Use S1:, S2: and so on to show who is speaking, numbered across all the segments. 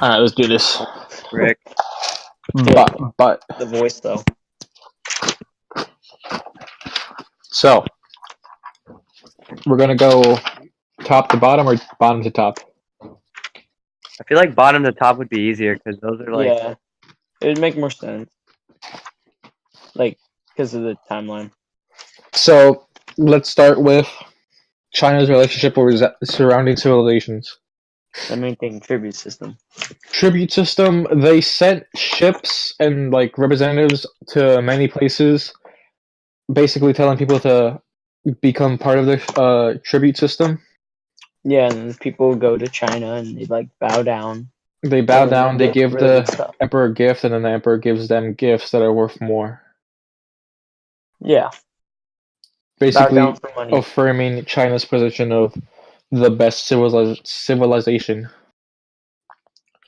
S1: Alright, let's do this.
S2: Rick.
S1: But
S2: The voice, though.
S1: so we're gonna go top to bottom or bottom to top.
S2: I feel like bottom to top would be easier because those are like.
S3: Yeah, it would make more sense. Like, because of the timeline.
S1: So let's start with China's relationship with surrounding civilizations.
S3: The main thing, tribute system.
S1: Tribute system. They sent ships and like representatives to many places, basically telling people to become part of the tribute system.
S3: Yeah, and people go to China and they like bow down.
S1: They bow down. They give
S3: really
S1: the emperor a gift, and then the emperor gives them gifts that are worth more.
S3: Yeah.
S1: Basically,
S3: bow down for money.
S1: affirming China's position of the best civilization.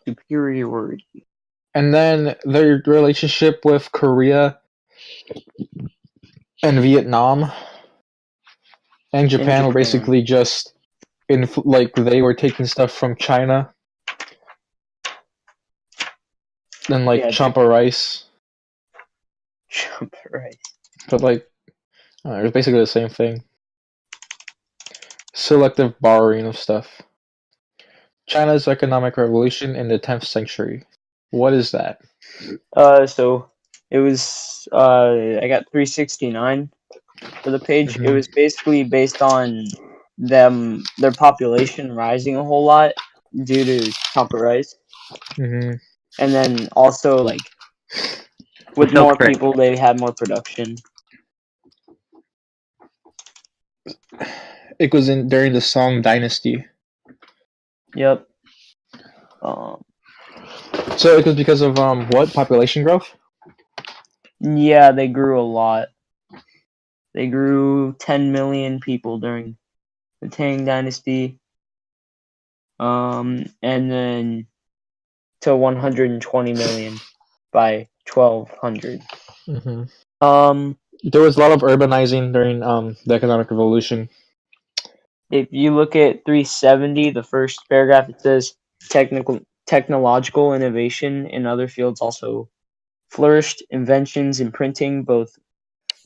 S3: Superiority.
S1: And then their relationship with Korea and Vietnam and Japan were basically just like they were taking stuff from China and like champa rice.
S3: Champa rice.
S1: But like, it was basically the same thing. Selective borrowing of stuff. China's economic revolution in the 10th century. What is that?
S3: So it was I got 369 for the page.
S1: Mm-hmm.
S3: It was basically based on their population rising a whole lot due to champa rice.
S1: Mm-hmm.
S3: And then also like with more people they had more production.
S1: It was during the Song Dynasty.
S3: Yep.
S1: So it was because of what? Population growth?
S3: Yeah, they grew a lot. They grew 10 million people during the Tang Dynasty. And then to 120 million by 1200.
S1: Mm-hmm. There was a lot of urbanizing during the economic revolution.
S3: If you look at 370, the first paragraph, it says technological innovation in other fields also flourished. Inventions in printing, both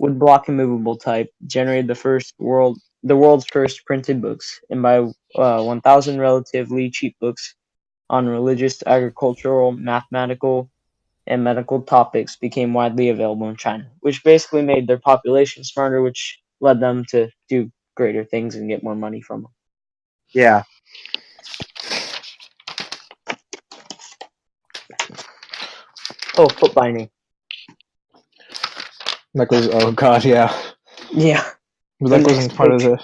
S3: woodblock and movable type, generated the world's first printed books, and by 1000 relatively cheap books on religious, agricultural, mathematical, and medical topics became widely available in China, which basically made their population smarter, which led them to do greater things and get more money from them.
S2: Yeah.
S3: Oh, foot binding.
S1: That was, oh god, yeah.
S3: Yeah.
S1: But that wasn't part of the...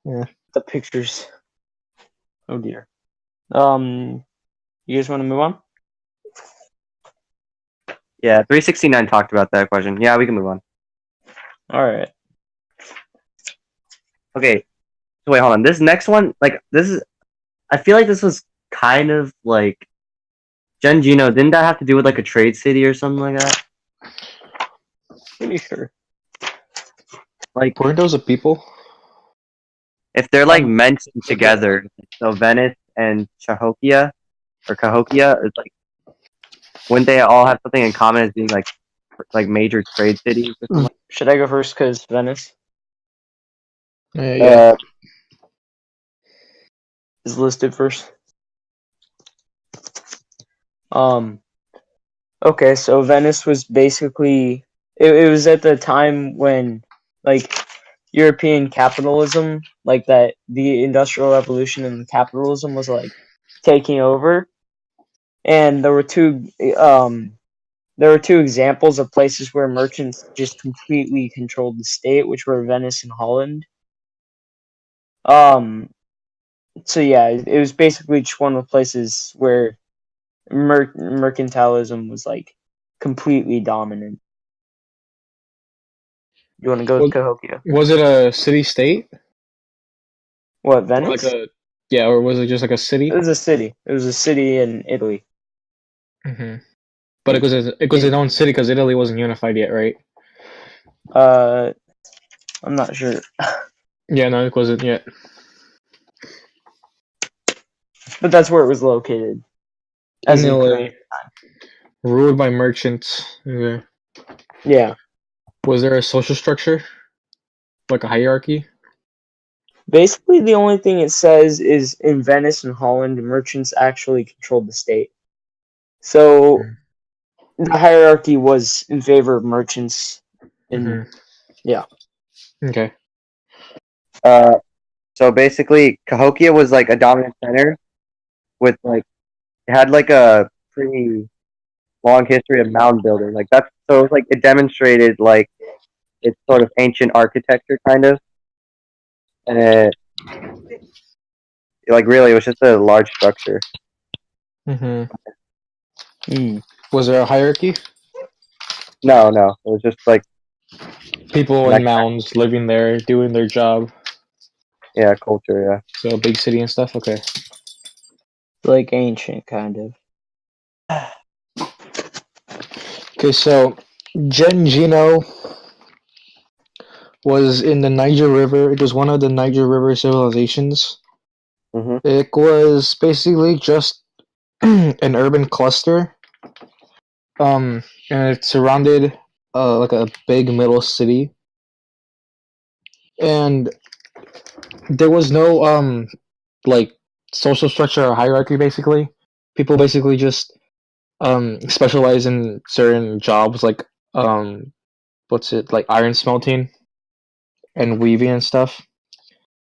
S1: Yeah.
S3: The pictures. Oh dear. You guys want to move on?
S2: Yeah, 369 talked about that question. Yeah, we can move on.
S3: Alright.
S2: Okay. So wait, hold on. This next one, like, this is... I feel like this was kind of, like... Gengino, didn't that have to do with, like, a trade city or something like that?
S3: Pretty sure.
S1: Like, weren't those a people?
S2: If they're, like, mentioned together, so Venice and Cahokia, is, like... Wouldn't they all have something in common as being, like major trade cities or something?
S3: Should I go first because Venice?
S1: Yeah.
S3: Is listed first. Okay, so Venice was basically it was at the time when like European capitalism, like that the Industrial Revolution and capitalism was like taking over, and there were two examples of places where merchants just completely controlled the state, which were Venice and Holland. So yeah, it was basically just one of the places where mercantilism was like completely dominant. You want to go with Cahokia?
S1: Was it a city-state?
S3: What, Venice?
S1: Or was it just like a city?
S3: It was a city. It was a city in Italy.
S1: Mm-hmm. But it was its own city because Italy wasn't unified yet, right?
S3: I'm not sure.
S1: Yeah, no, it wasn't yet.
S3: But that's where it was located. as in
S1: Italy,
S3: current.
S1: ruled by merchants. Okay.
S3: Yeah.
S1: Was there a social structure, like a hierarchy?
S3: Basically, the only thing it says is in Venice and Holland, merchants actually controlled the state. So the hierarchy was in favor of merchants. And
S1: Mm-hmm.
S3: yeah.
S1: Okay.
S2: So basically, Cahokia was like a dominant center with like it had like a pretty long history of mound building. Like that's so it was, like it demonstrated like its sort of ancient architecture kind of, and like really it was just a large structure.
S1: Mm-hmm.
S3: Mm.
S1: Was there a hierarchy?
S2: No, it was just like
S1: People in
S2: next,
S1: mounds living there, doing their job.
S2: yeah, culture,
S1: So a big city and stuff. Okay.
S3: Like ancient, kind of.
S2: yeah.
S1: Okay. So Gengino was in the Niger River. It was one of the Niger River civilizations.
S2: hmm
S1: It was basically just an urban cluster. And it surrounded like a big middle city, and there was no like social structure or hierarchy. Basically, people basically just specialize in certain jobs, like what's it like iron smelting and weaving and stuff,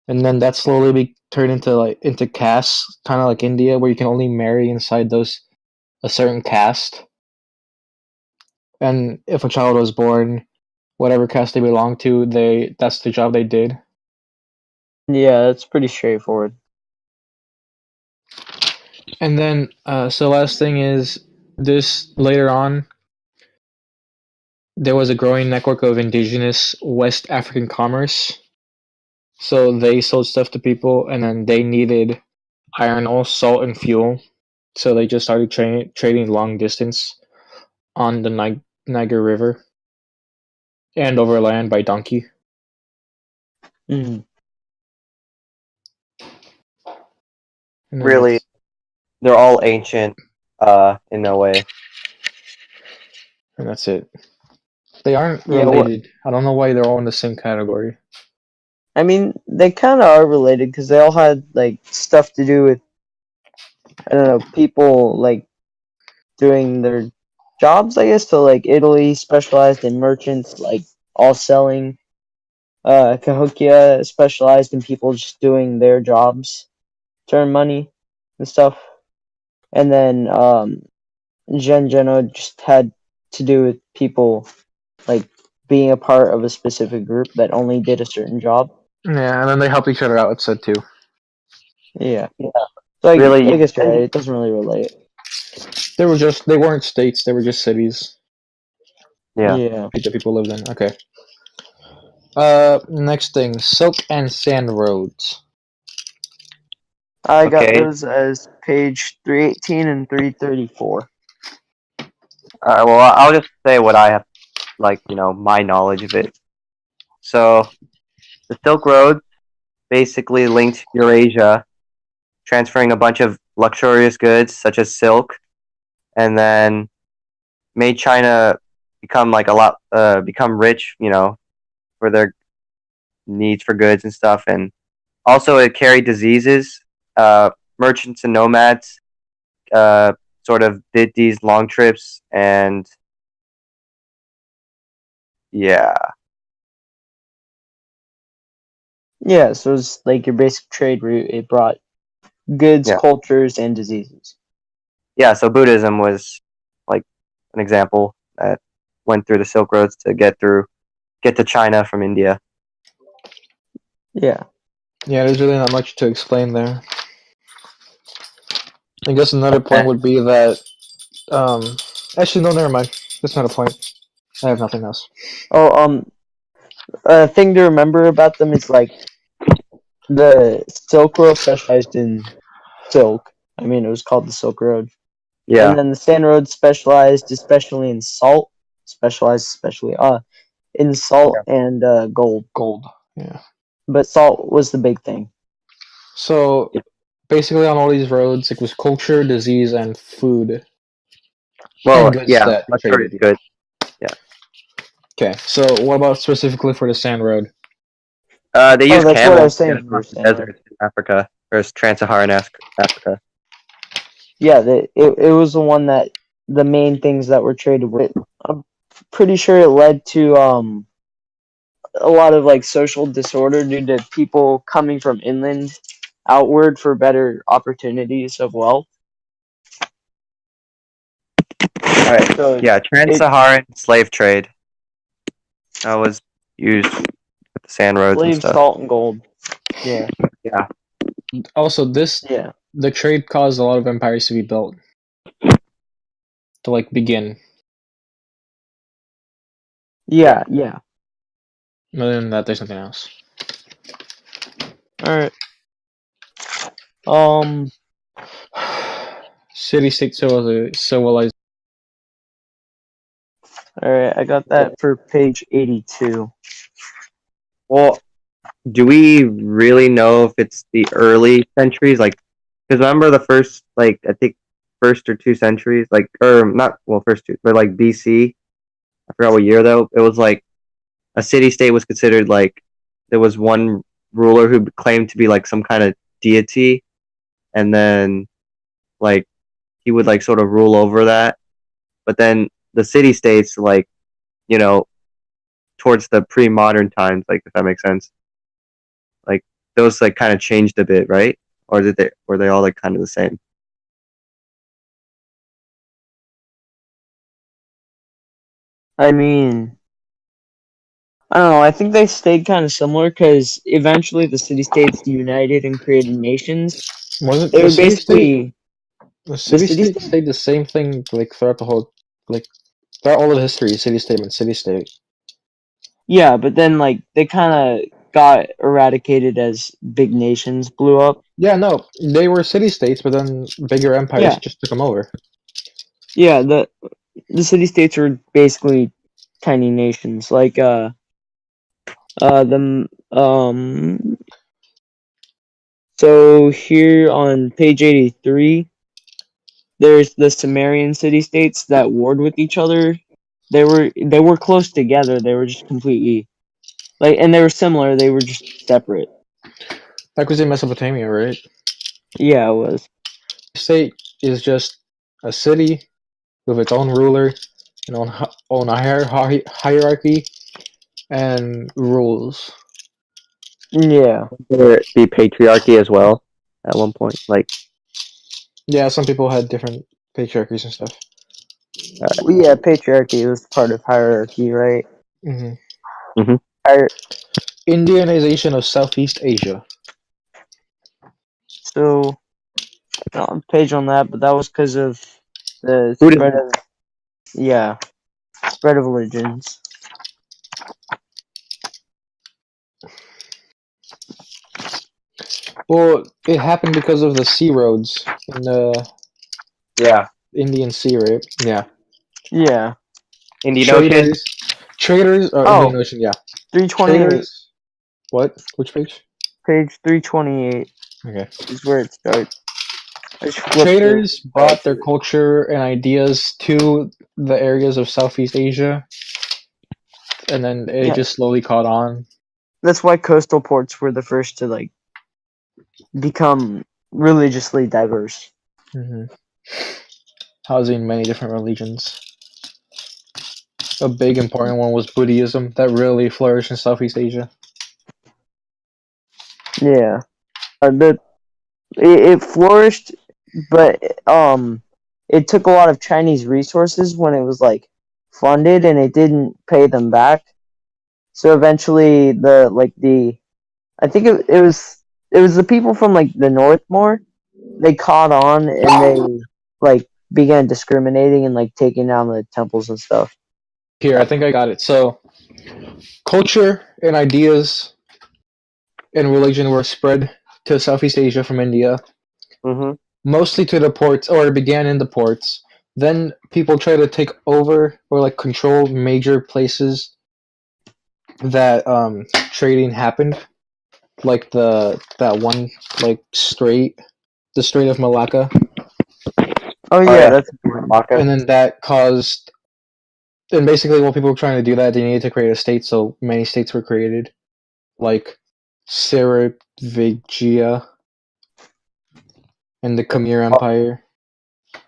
S1: and then that slowly turned into castes, kind of like India, where you can only marry inside those a certain caste, and if a child was born, whatever caste they belonged to, that's the job they did.
S3: Yeah, that's pretty straightforward.
S1: And then, so last thing is this later on, there was a growing network of indigenous West African commerce. So they sold stuff to people, and then they needed iron ore, salt, and fuel. So they just started trading long distance on the Niger River and overland by donkey.
S3: Mm.
S1: And then
S2: Really, they're all ancient, in a way.
S1: that's it. They aren't
S3: Yeah, what?
S1: related. I don't know why they're all in the same category.
S3: I mean, they kind of are related because they all had like stuff to do with I don't know people like doing their jobs. I guess so. Like Italy specialized in merchants, like all selling. Cahokia specialized in people just doing their jobs, to earn money and stuff. And then Geno just had to do with people like being a part of a specific group that only did a certain job.
S1: Yeah, and then they helped each other out. It said too.
S3: Yeah.
S2: Yeah,
S3: So
S2: really.
S3: I guess you're right. It doesn't really relate.
S1: They weren't states. They were just cities
S2: Yeah.
S3: Yeah.
S1: that people lived in. Okay. Next thing, silk and sand roads.
S3: I got
S2: Okay.
S3: those as page 318 and 334.
S2: Well, I'll just say what I have, like my knowledge of it. So the Silk Road basically linked Eurasia, transferring a bunch of luxurious goods such as silk, and then made China become like become rich, for their needs for goods and stuff, and also it carried diseases. Merchants and nomads uh, sort of did these long trips, and yeah,
S3: Yeah, so it's like your basic trade route. It brought goods,
S2: yeah,
S3: cultures, and diseases.
S2: yeah. So Buddhism was like an example that went through the Silk Roads to get to China from India.
S3: Yeah.
S1: Yeah, there's really not much to explain there. I guess another point would be that. Actually, no, never mind. That's not a point. I have nothing else.
S3: Oh, a thing to remember about them is like the Silk Road specialized in silk. I mean, it was called the Silk Road. And
S2: Yeah,
S3: then the Sand Road specialized especially in salt. Specialized especially in salt and gold.
S1: Gold. Yeah.
S3: But salt was the big thing.
S1: So basically on all these roads, it was culture, disease, and food
S2: Well,
S1: and goods
S2: yeah,
S1: that they
S2: that's already
S1: traded.
S2: good.
S1: Okay, so what about specifically for the sand road?
S2: They use
S3: that's what I
S2: camels
S3: was
S2: to get
S3: saying
S2: across
S3: first.
S2: the desert in Africa, or trans-Saharan Africa.
S3: Yeah, it was the one that the main things that were traded with. I'm pretty sure it led to a lot of like social disorder due to people coming from inland outward for better opportunities of wealth.
S2: All right,
S3: So
S2: yeah, trans-Saharan slave trade. That was used with the sand roads and
S3: slave,
S2: stuff.
S3: salt, and gold. Yeah,
S2: Yeah,
S1: Also,
S3: yeah,
S1: the trade caused a lot of empires to be built to like begin.
S3: yeah, yeah.
S1: Other than that, there's nothing else.
S3: All right.
S1: City-state civilized.
S3: All right. I got that for page 82.
S2: well, do we really know if it's the early centuries? Like, because remember the first, like, I think first or two centuries, like, or not, well, first two, but like BC. I forgot what year though. It was like a city state was considered like there was one ruler who claimed to be like some kind of deity, and then like he would like sort of rule over that. But then the city states, like, you know, towards the pre-modern times, like if that makes sense, like those like kind of changed a bit, right? Or were they all like kind of the same?
S3: I mean, I don't know. I think they stayed kind of similar because eventually the city states united and created nations.
S1: Wasn't
S3: They
S1: the
S3: were
S1: city-state?
S3: basically
S1: The
S3: the city
S1: city-state
S3: state.
S1: stayed the same thing like throughout the whole, like throughout all of history. City-state and city-state.
S3: Yeah, but then like they kind of got eradicated as big nations blew up.
S1: Yeah, no, they were city-states, but then bigger empires
S3: Yeah,
S1: just took them over.
S3: yeah. The city states were basically tiny nations. Like the So here on page 83, there's the Sumerian city states that warred with each other. They were close together. They were just completely like, and they were similar. They were just separate.
S1: That was in Mesopotamia, right?
S3: Yeah, it was.
S1: State is just a city with its own ruler, and own hierarchy and rules.
S3: Yeah.
S2: There be patriarchy as well at one point, like
S1: Yeah, some people had different patriarchies and stuff.
S3: Well, yeah, patriarchy was part of hierarchy, right?
S1: Hmm
S3: Hier-
S1: Indianization of Southeast Asia.
S3: so not on page on that, but that was because of the
S2: Buddhism.
S3: spread of spread of religions.
S1: Well, it happened because of the sea roads in the
S2: Yeah,
S1: Indian Sea, right? Yeah.
S3: Yeah.
S2: Indian Ocean.
S1: Traders,
S3: Oh,
S1: Indian Ocean, yeah.
S3: 328.
S1: Traders, what? Which page?
S3: Page 328
S1: Okay.
S3: is where it starts. I just flipped
S1: Traders
S3: it.
S1: brought their culture and ideas to the areas of Southeast Asia, and then it
S3: Yeah.
S1: just slowly caught on.
S3: That's why coastal ports were the first to like become religiously diverse.
S1: Hmm Housing many different religions. A big important one was Buddhism that really flourished in Southeast Asia.
S3: Yeah. It flourished, but it took a lot of Chinese resources when it was like funded, and it didn't pay them back. So eventually, I think it was the people from like the north more. They caught on, and they like began discriminating and like taking down the temples and stuff.
S1: Here, I think I got it. So, culture and ideas and religion were spread to Southeast Asia from India,
S2: Mm-hmm.
S1: mostly to the ports, or it began in the ports. Then people tried to take over or like control major places that trading happened, like that one like strait. the Strait of Malacca,
S3: Oh
S2: yeah.
S3: yeah, that's important.
S2: Malacca.
S1: and then that caused. And basically, while people were trying to do that, they needed to create a state, so many states were created, like Sirivijaya and the Khmer Empire.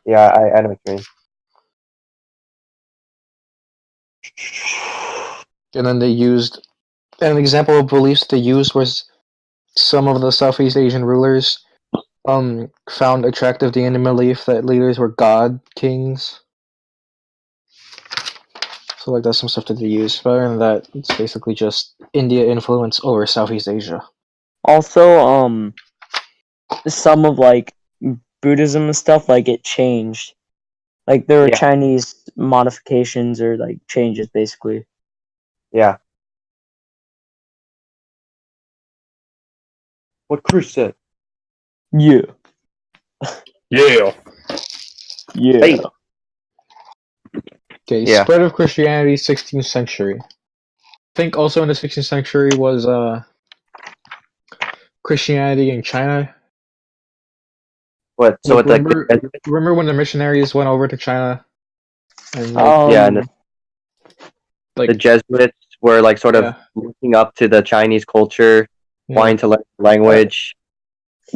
S2: Yeah, I know what you mean.
S1: And then they used an example of beliefs they used was some of the Southeast Asian rulers found attractive the Indian belief that leaders were god kings. So like that's some stuff that they use. But other than that, it's basically just India influence over Southeast Asia.
S3: Also, some of like Buddhism and stuff, like it changed. Like there were
S2: Yeah.
S3: Chinese modifications or like changes, basically.
S2: Yeah. What Chris said.
S3: Yeah.
S1: Yeah.
S3: Yeah.
S2: Hey.
S1: Okay,
S2: Yeah.
S1: spread of Christianity, 16th century. I think also in the 16th century was Christianity in China.
S2: What? So
S1: Like,
S2: with like
S1: remember when the missionaries went over to China? And
S2: yeah, and
S1: like
S2: the Jesuits were like sort of
S1: yeah,
S2: looking up to the Chinese culture,
S1: yeah.
S2: wanting to learn the language.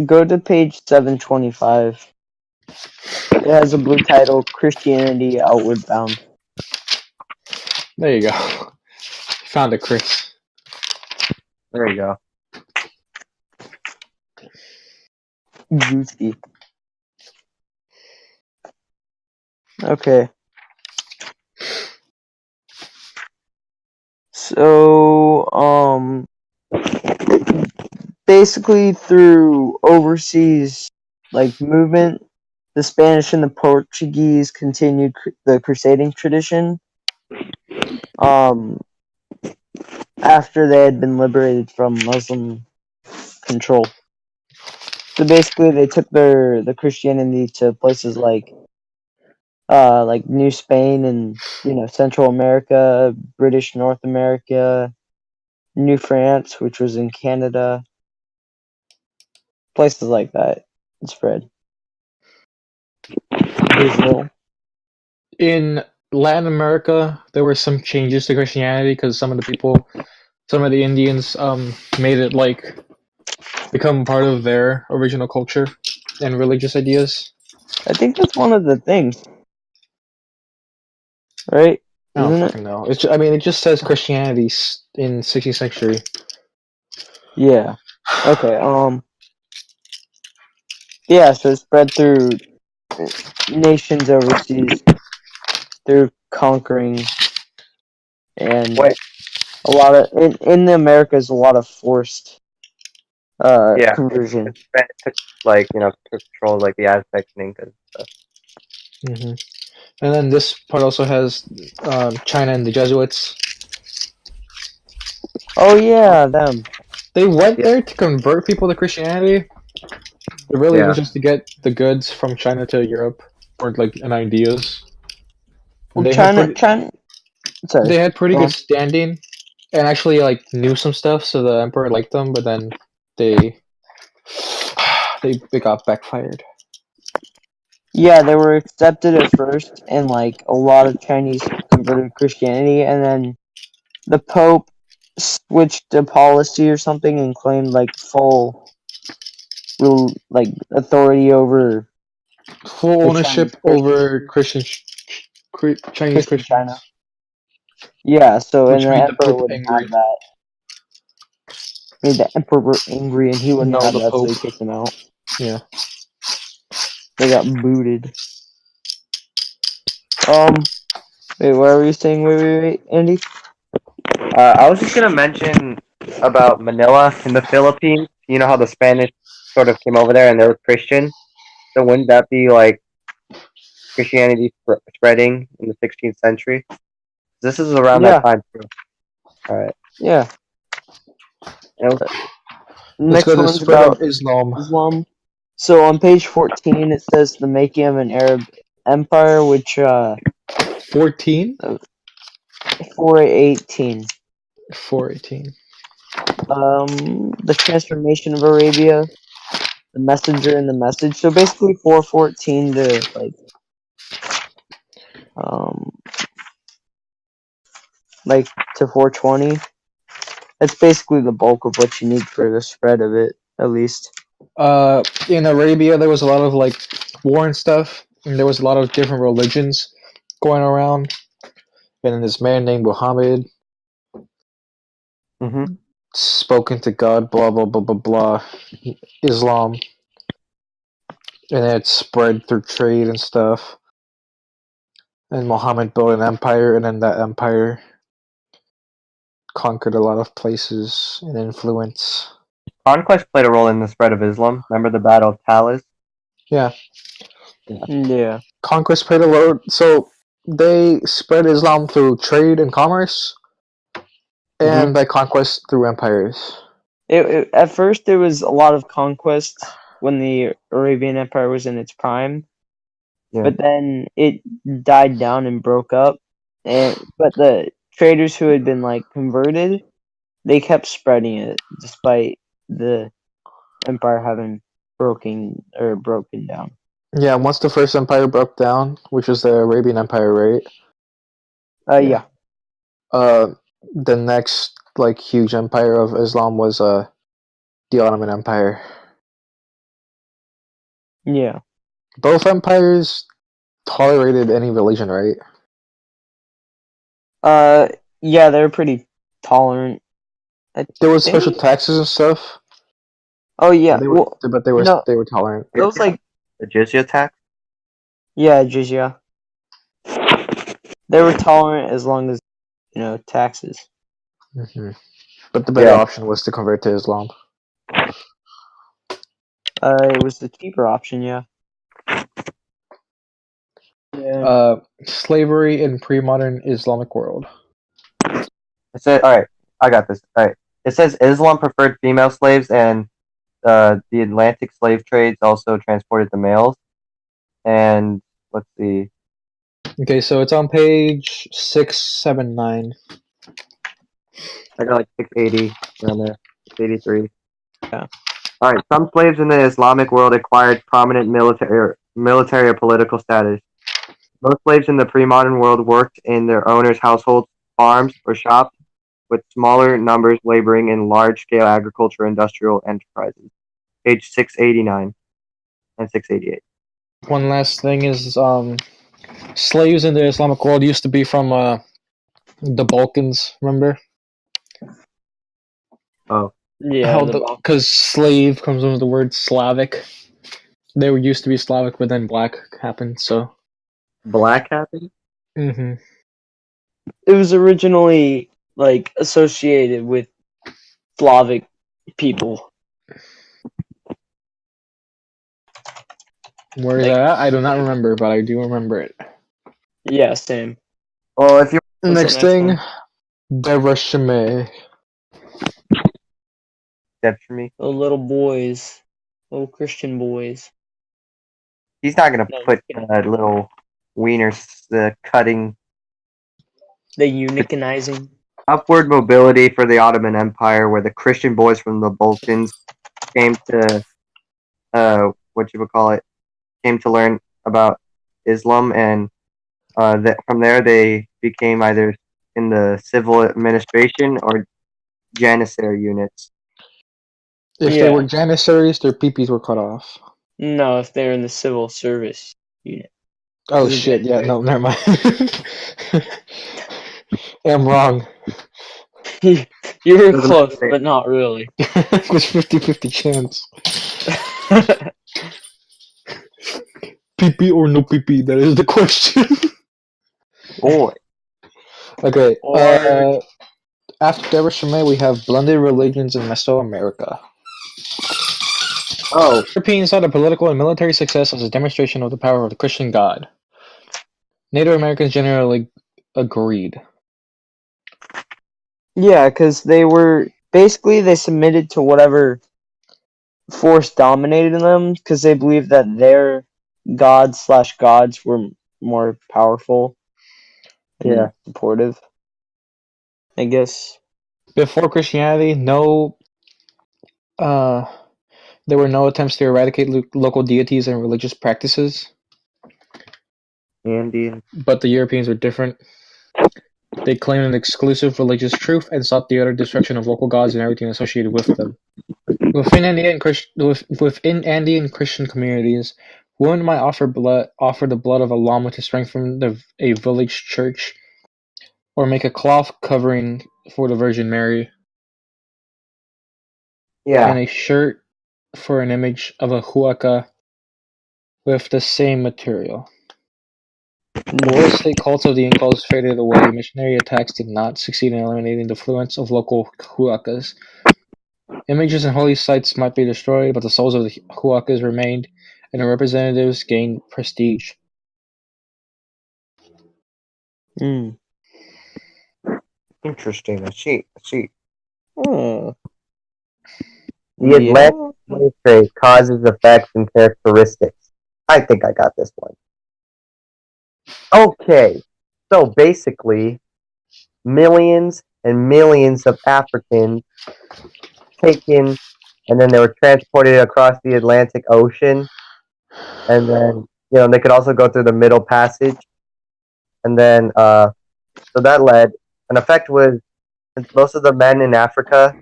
S3: Go to page 725. It has a blue title, Christianity Outward Bound.
S1: There you go. Found it, Chris.
S2: There you go.
S3: Juicy. Okay. So, basically through overseas like movement, the Spanish and the Portuguese continued the crusading tradition. After they had been liberated from Muslim control. So basically, they took the Christianity to places like New Spain and Central America, British North America, New France, which was in Canada, places like that. It spread. Brazil.
S1: In Latin America, there were some changes to Christianity because some of the Indians, made it like become part of their original culture and religious ideas.
S3: I think that's one of the things, right?
S1: I don't
S3: Isn't it?
S1: fucking know. It just says Christianity in 16th century.
S3: Yeah. Okay. Yeah. So it spread through nations overseas, through conquering, and
S2: Wait.
S3: a lot of in the Americas, a lot of forced
S2: Yeah.
S3: conversion.
S2: Spanish took like control like the Aztecs and Incas and stuff.
S1: Hmm. And then this part also has China and the Jesuits.
S3: Oh yeah, them.
S1: They went
S2: Yeah.
S1: there to convert people to Christianity. It really
S2: Yeah.
S1: was just to get the goods from China to Europe, or like and ideas.
S3: Well,
S1: They
S3: China. Sorry.
S1: they had pretty
S3: Go
S1: good
S3: on.
S1: standing, and actually like knew some stuff, so the emperor liked them. But then they got backfired.
S3: Yeah, they were accepted at first, and like a lot of Chinese converted to Christianity, and then the Pope switched a policy or something and claimed like full authority over
S1: Full
S3: the
S1: ownership
S3: Chinese
S1: over Chinese
S3: Christian China.
S1: Christians,
S3: Yeah, so and
S1: which
S3: the
S1: made the
S3: emperor
S1: Pope
S3: wouldn't
S1: angry.
S3: have that. Made the emperor angry, and he wouldn't
S1: No,
S3: have
S1: the
S3: that, so
S1: Pope.
S3: he kicked him out.
S1: Yeah.
S3: They got booted. Wait, what were you saying? Wait, Andy?
S2: I was just gonna mention about Manila in the Philippines. You know how the Spanish sort of came over there and they were Christian. So wouldn't that be like Christianity spreading in the 16th century? This is around
S3: Yeah,
S2: that time too. All right.
S3: yeah.
S2: And
S1: Let's
S3: Next
S1: go to the
S3: one's
S1: spread of
S3: about
S1: Islam.
S3: Islam. So on page 14, it says the making of an Arab empire, which
S1: 14?
S3: 418.
S1: 418.
S3: The transformation of Arabia, the messenger and the message. So basically 414 to um to 420. That's basically the bulk of what you need for the spread of it, at least.
S1: In Arabia, there was a lot of like war and stuff, and there was a lot of different religions going around. And then this man named Muhammad
S2: Mm-hmm.
S1: spoken to God, blah blah blah blah blah, Islam, and it spread through trade and stuff. And Muhammad built an empire, and then that empire conquered a lot of places and influence.
S2: Conquest played a role in the spread of Islam. Remember the Battle of Talis?
S1: Yeah,
S3: Yeah.
S1: conquest played a role. So they spread Islam through trade and commerce, and by conquest through empires.
S3: At first there was a lot of conquest when the Arabian Empire was in its prime,
S2: Yeah.
S3: but then it died down and broke up. But the traders who had been converted, they kept spreading it despite the empire having broken down.
S1: Yeah, once the first empire broke down, which was the Arabian Empire, right?
S3: Yeah.
S1: The next huge empire of Islam was the Ottoman Empire.
S3: Yeah.
S1: Both empires tolerated any religion, right?
S3: Yeah, they're pretty tolerant.
S1: There was special taxes and stuff.
S3: Oh yeah,
S1: They were tolerant.
S3: it was
S2: The jizya tax?
S3: yeah, jizya. They were tolerant as long as taxes.
S1: Mm-hmm. But the better option was to convert to Islam.
S3: It was the cheaper option, yeah. Yeah.
S1: Slavery in pre-modern Islamic world.
S2: It said, all right, I got this. All right. It says Islam preferred female slaves, and the Atlantic slave trades also transported the males. And let's see.
S1: Okay, so it's on page 679.
S2: I got 680 around there. 683.
S3: Yeah.
S2: All right. Some slaves in the Islamic world acquired prominent military or political status. Most slaves in the pre-modern world worked in their owners' households, farms, or shops, with smaller numbers laboring in large-scale agriculture industrial enterprises. Page 689 and 688.
S1: One last thing is slaves in the Islamic world used to be from the Balkans, remember?
S2: Oh.
S3: Yeah,
S1: because slave comes from the word Slavic. They were used to be Slavic, but then black happened, so.
S2: Black happened?
S1: Mm-hmm.
S3: it was originally associated with Slavic people.
S1: Where is that at? I do not remember, but I do remember it.
S3: Yeah, same.
S2: Well, if you
S1: Next thing, Dereshime.
S2: that's for me.
S3: The little boys, little Christian boys.
S2: He's not gonna
S3: No,
S2: put little wieners cutting
S3: the Unicanizing.
S2: upward mobility for the Ottoman Empire, where the Christian boys from the Balkans came to came to learn about Islam, and from there they became either in the civil administration or janissary units.
S1: If they were janissaries, their peepees were cut off.
S3: No, if they're in the civil service unit.
S1: Oh shit! Yeah, no, never mind. I'm wrong.
S3: You were close, but not really.
S1: It was 50-50 chance. PP or no PP? That is the question.
S2: Boy.
S1: Okay. After Dereshime, we have blended religions in Mesoamerica.
S2: Oh.
S1: Europeans saw the political and military success as a demonstration of the power of the Christian God. Native Americans generally agreed.
S3: Yeah, because they submitted to whatever force dominated them, because they believed that their gods were more powerful and supportive, I guess.
S1: Before Christianity, no There were no attempts to eradicate local deities and religious practices,
S2: Indian.
S1: but the Europeans were different. They claimed an exclusive religious truth and sought the utter destruction of local gods and everything associated with them. Within Andean Christian communities, women might offer the blood of a llama to strengthen a village church, or make a cloth covering for the Virgin Mary,
S2: Yeah.
S1: and a shirt for an image of a huaca with the same material. While state cults of the Incas faded away, missionary attacks did not succeed in eliminating the influence of local huacas. Images and holy sites might be destroyed, but the souls of the huacas remained, and their representatives gained prestige.
S3: Mm.
S2: Interesting. I see.
S3: Oh.
S2: The Atlantic slave trade, causes, effects, and characteristics. I think I got this one. Okay, so basically, millions and millions of Africans taken, and then they were transported across the Atlantic Ocean, and then they could also go through the Middle Passage, and then so that led. An effect was, since most of the men in Africa,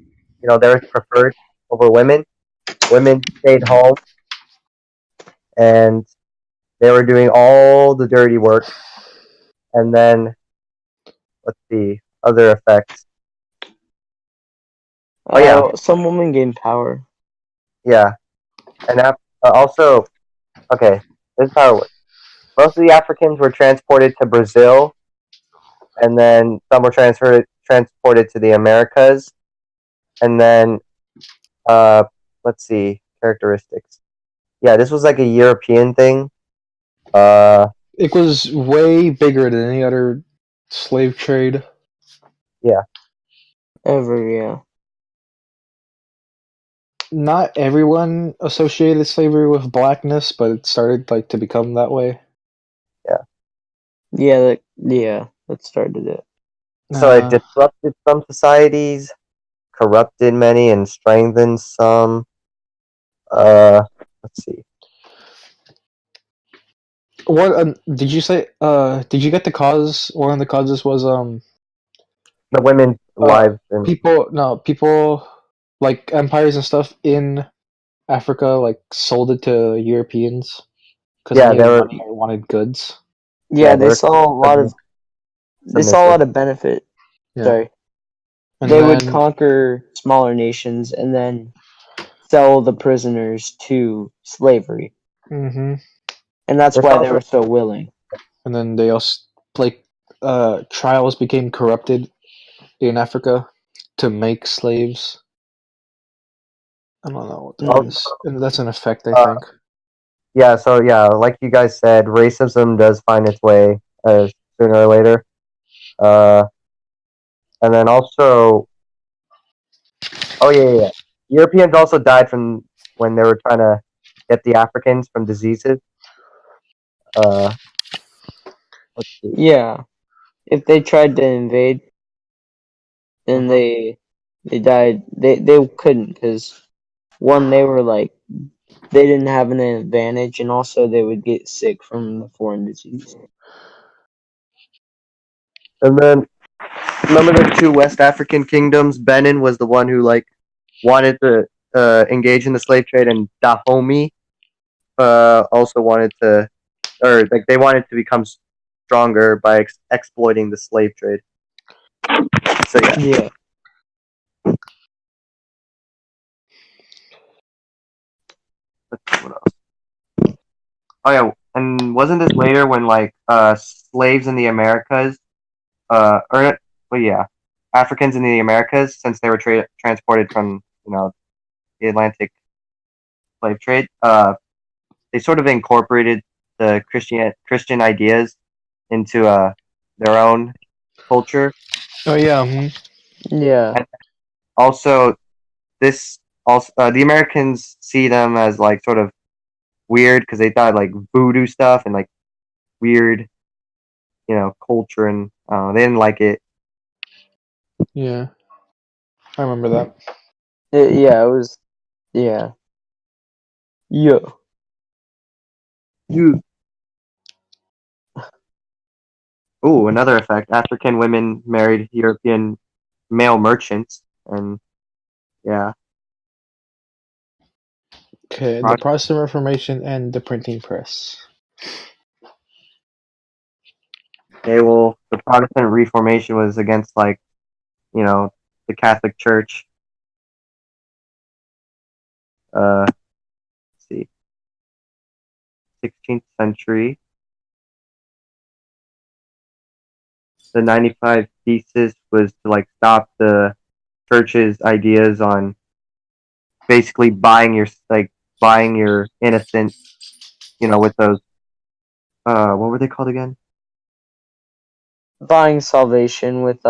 S2: they were preferred over women. Women stayed home, and they were doing all the dirty work. And then, let's see, other effects. Oh yeah,
S3: Some women gain power.
S2: yeah, and also, okay, this is how it works. Most of the Africans were transported to Brazil, and then some were transported to the Americas, and then let's see, characteristics. Yeah, this was like a European thing.
S1: It was way bigger than any other slave trade.
S2: Yeah.
S3: Ever, yeah.
S1: Not everyone associated slavery with blackness, but it started to become that way.
S3: Yeah, that started it.
S2: So it disrupted some societies, corrupted many, and strengthened some. Let's see.
S1: What did you say? Did you get the cause? One of the causes was
S2: The women's lives and
S1: people like empires and stuff in Africa sold it to Europeans because they needed money or wanted goods.
S3: Yeah, they saw a lot of benefit.
S1: Yeah.
S3: Sorry.
S1: And
S3: they would conquer smaller nations and then sell the prisoners to slavery.
S1: Mm-hmm.
S3: And that's why they were so willing.
S1: And then they also trials became corrupted in Africa to make slaves. I don't know what that is. And that's an effect, I think.
S2: Yeah, so like you guys said, racism does find its way sooner or later. And then also, Europeans also died from when they were trying to get the Africans from diseases. Let's see.
S3: Yeah, if they tried to invade, then they died. They couldn't because one, they were they didn't have an advantage, and also they would get sick from the foreign disease.
S2: And then, remember the two West African kingdoms? Benin was the one who wanted to engage in the slave trade, and Dahomey also wanted to, or they wanted to become stronger by exploiting the slave trade. So
S3: yeah.
S2: What else? Oh yeah, and wasn't this later when slaves in the Americas, Africans in the Americas, since they were transported from the Atlantic slave trade, they sort of incorporated the Christian ideas into their own culture.
S1: Oh yeah. Mm-hmm.
S3: Yeah.
S2: And also, the Americans see them as sort of weird because they thought voodoo stuff and weird, culture, and they didn't like it.
S1: Yeah, I remember that.
S3: It was. Yeah. Yeah.
S2: You. Ooh, another effect. African women married European male merchants, and yeah,
S1: Okay, the
S2: Prot-
S1: Protestant Reformation and the printing press.
S2: the Protestant Reformation was against the Catholic Church. Let's see, 16th century. The 95 Thesis was to stop the church's ideas on basically buying your innocent, with those what were they called again?
S3: Buying salvation with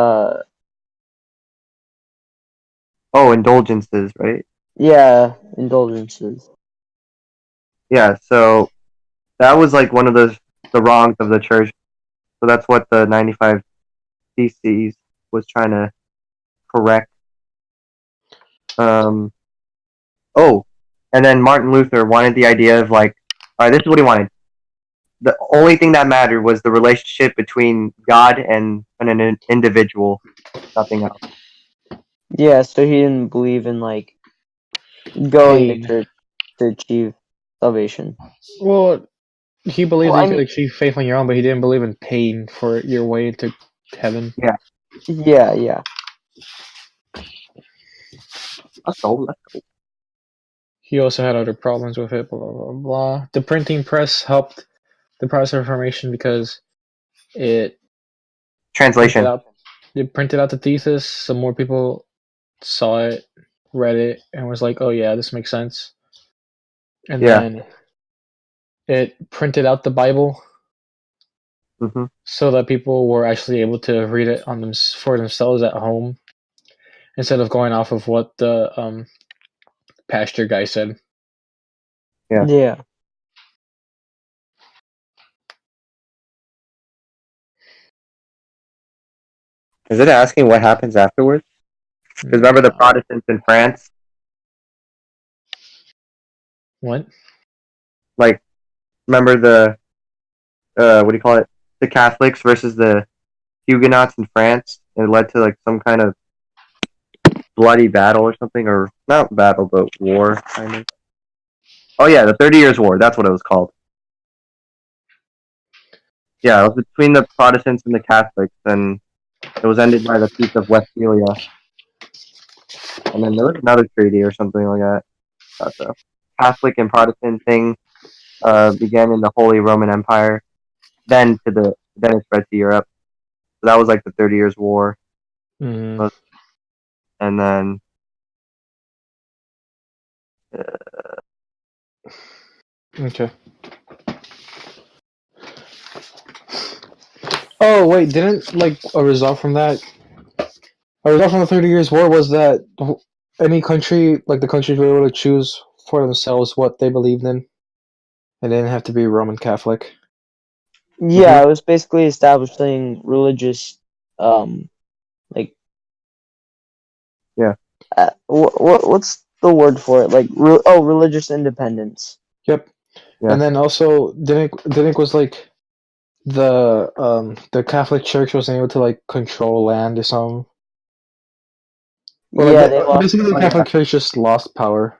S2: Oh, indulgences, right?
S3: indulgences.
S2: Yeah, so that was one of the wrongs of the church. So that's what the 95 Theses was trying to correct. Um, oh, and then Martin Luther wanted the idea of all right, this is what he wanted. The only thing that mattered was the relationship between God and an individual, nothing else.
S3: Yeah, so he didn't believe in going to
S1: Pain.
S3: church to achieve salvation.
S1: Well, he believed
S3: Well,
S1: that
S3: I
S1: you could
S3: mean,
S1: achieve faith on your own, but he didn't believe in pain for your way into heaven.
S2: Yeah,
S3: yeah.
S2: let's go.
S1: He also had other problems with it, blah, blah, blah, blah. The printing press helped the Protestant Reformation because it printed
S2: Translation.
S1: out it printed out the thesis, so more people saw it, read it, and was like, "Oh yeah, this makes sense." And
S2: Yeah.
S1: then it printed out the Bible
S2: hmm
S1: so that people were actually able to read it on them for themselves at home instead of going off of what the pastor guy said.
S2: Yeah.
S3: Yeah.
S2: Is it asking what happens afterwards? Because remember the
S1: No.
S2: Protestants in France?
S1: What?
S2: Remember the what do you call it? The Catholics versus the Huguenots in France. It led to some kind of bloody battle or something, or not battle, but war kind of. Oh yeah, the 30 Years' War. That's what it was called. Yeah, it was between the Protestants and the Catholics, and it was ended by the Peace of Westphalia. And then there was another treaty or something like that. The Catholic and Protestant thing began in the Holy Roman Empire. Then it spread to Europe. So that was the 30 Years' War,
S1: Mm,
S2: and then
S1: okay. Oh wait, didn't a result from that? A result from the 30 Years' War was that any country, the countries, were able to choose for themselves what they believed in, and they didn't have to be Roman Catholic.
S3: Yeah, it was basically establishing religious, like,
S2: Yeah.
S3: what's the word for it? Religious independence.
S1: Yep.
S2: Yeah.
S1: And then also, didn't was the Catholic Church wasn't able to control land or something. Well,
S3: Yeah, they lost.
S1: basically the Catholic Church just lost power.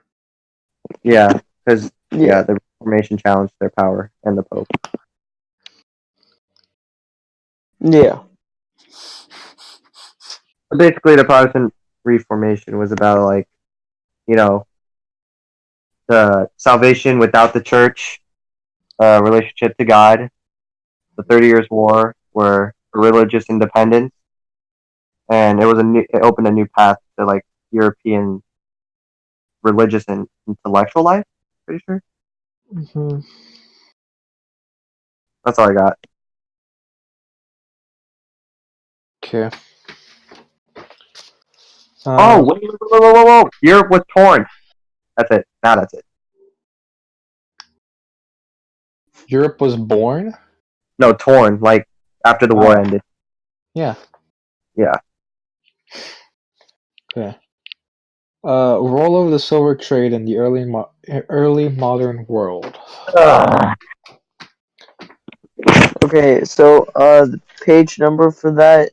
S2: Yeah, because
S3: Yeah,
S2: the Reformation challenged their power and the Pope.
S3: yeah,
S2: But basically, the Protestant Reformation was about the salvation without the church, relationship to God, the 30 Years' War, were religious independence, and it opened a new path to European religious and intellectual life. Pretty sure
S1: Mm-hmm.
S2: that's all I got.
S1: Okay.
S2: Oh, whoa! Europe was torn. That's it. Now that's it.
S1: Europe was born?
S2: No, torn. After the war
S1: Oh,
S2: ended.
S1: yeah.
S2: Yeah.
S1: Okay. Role of the silver trade in the early modern world.
S3: Okay, so the page number for that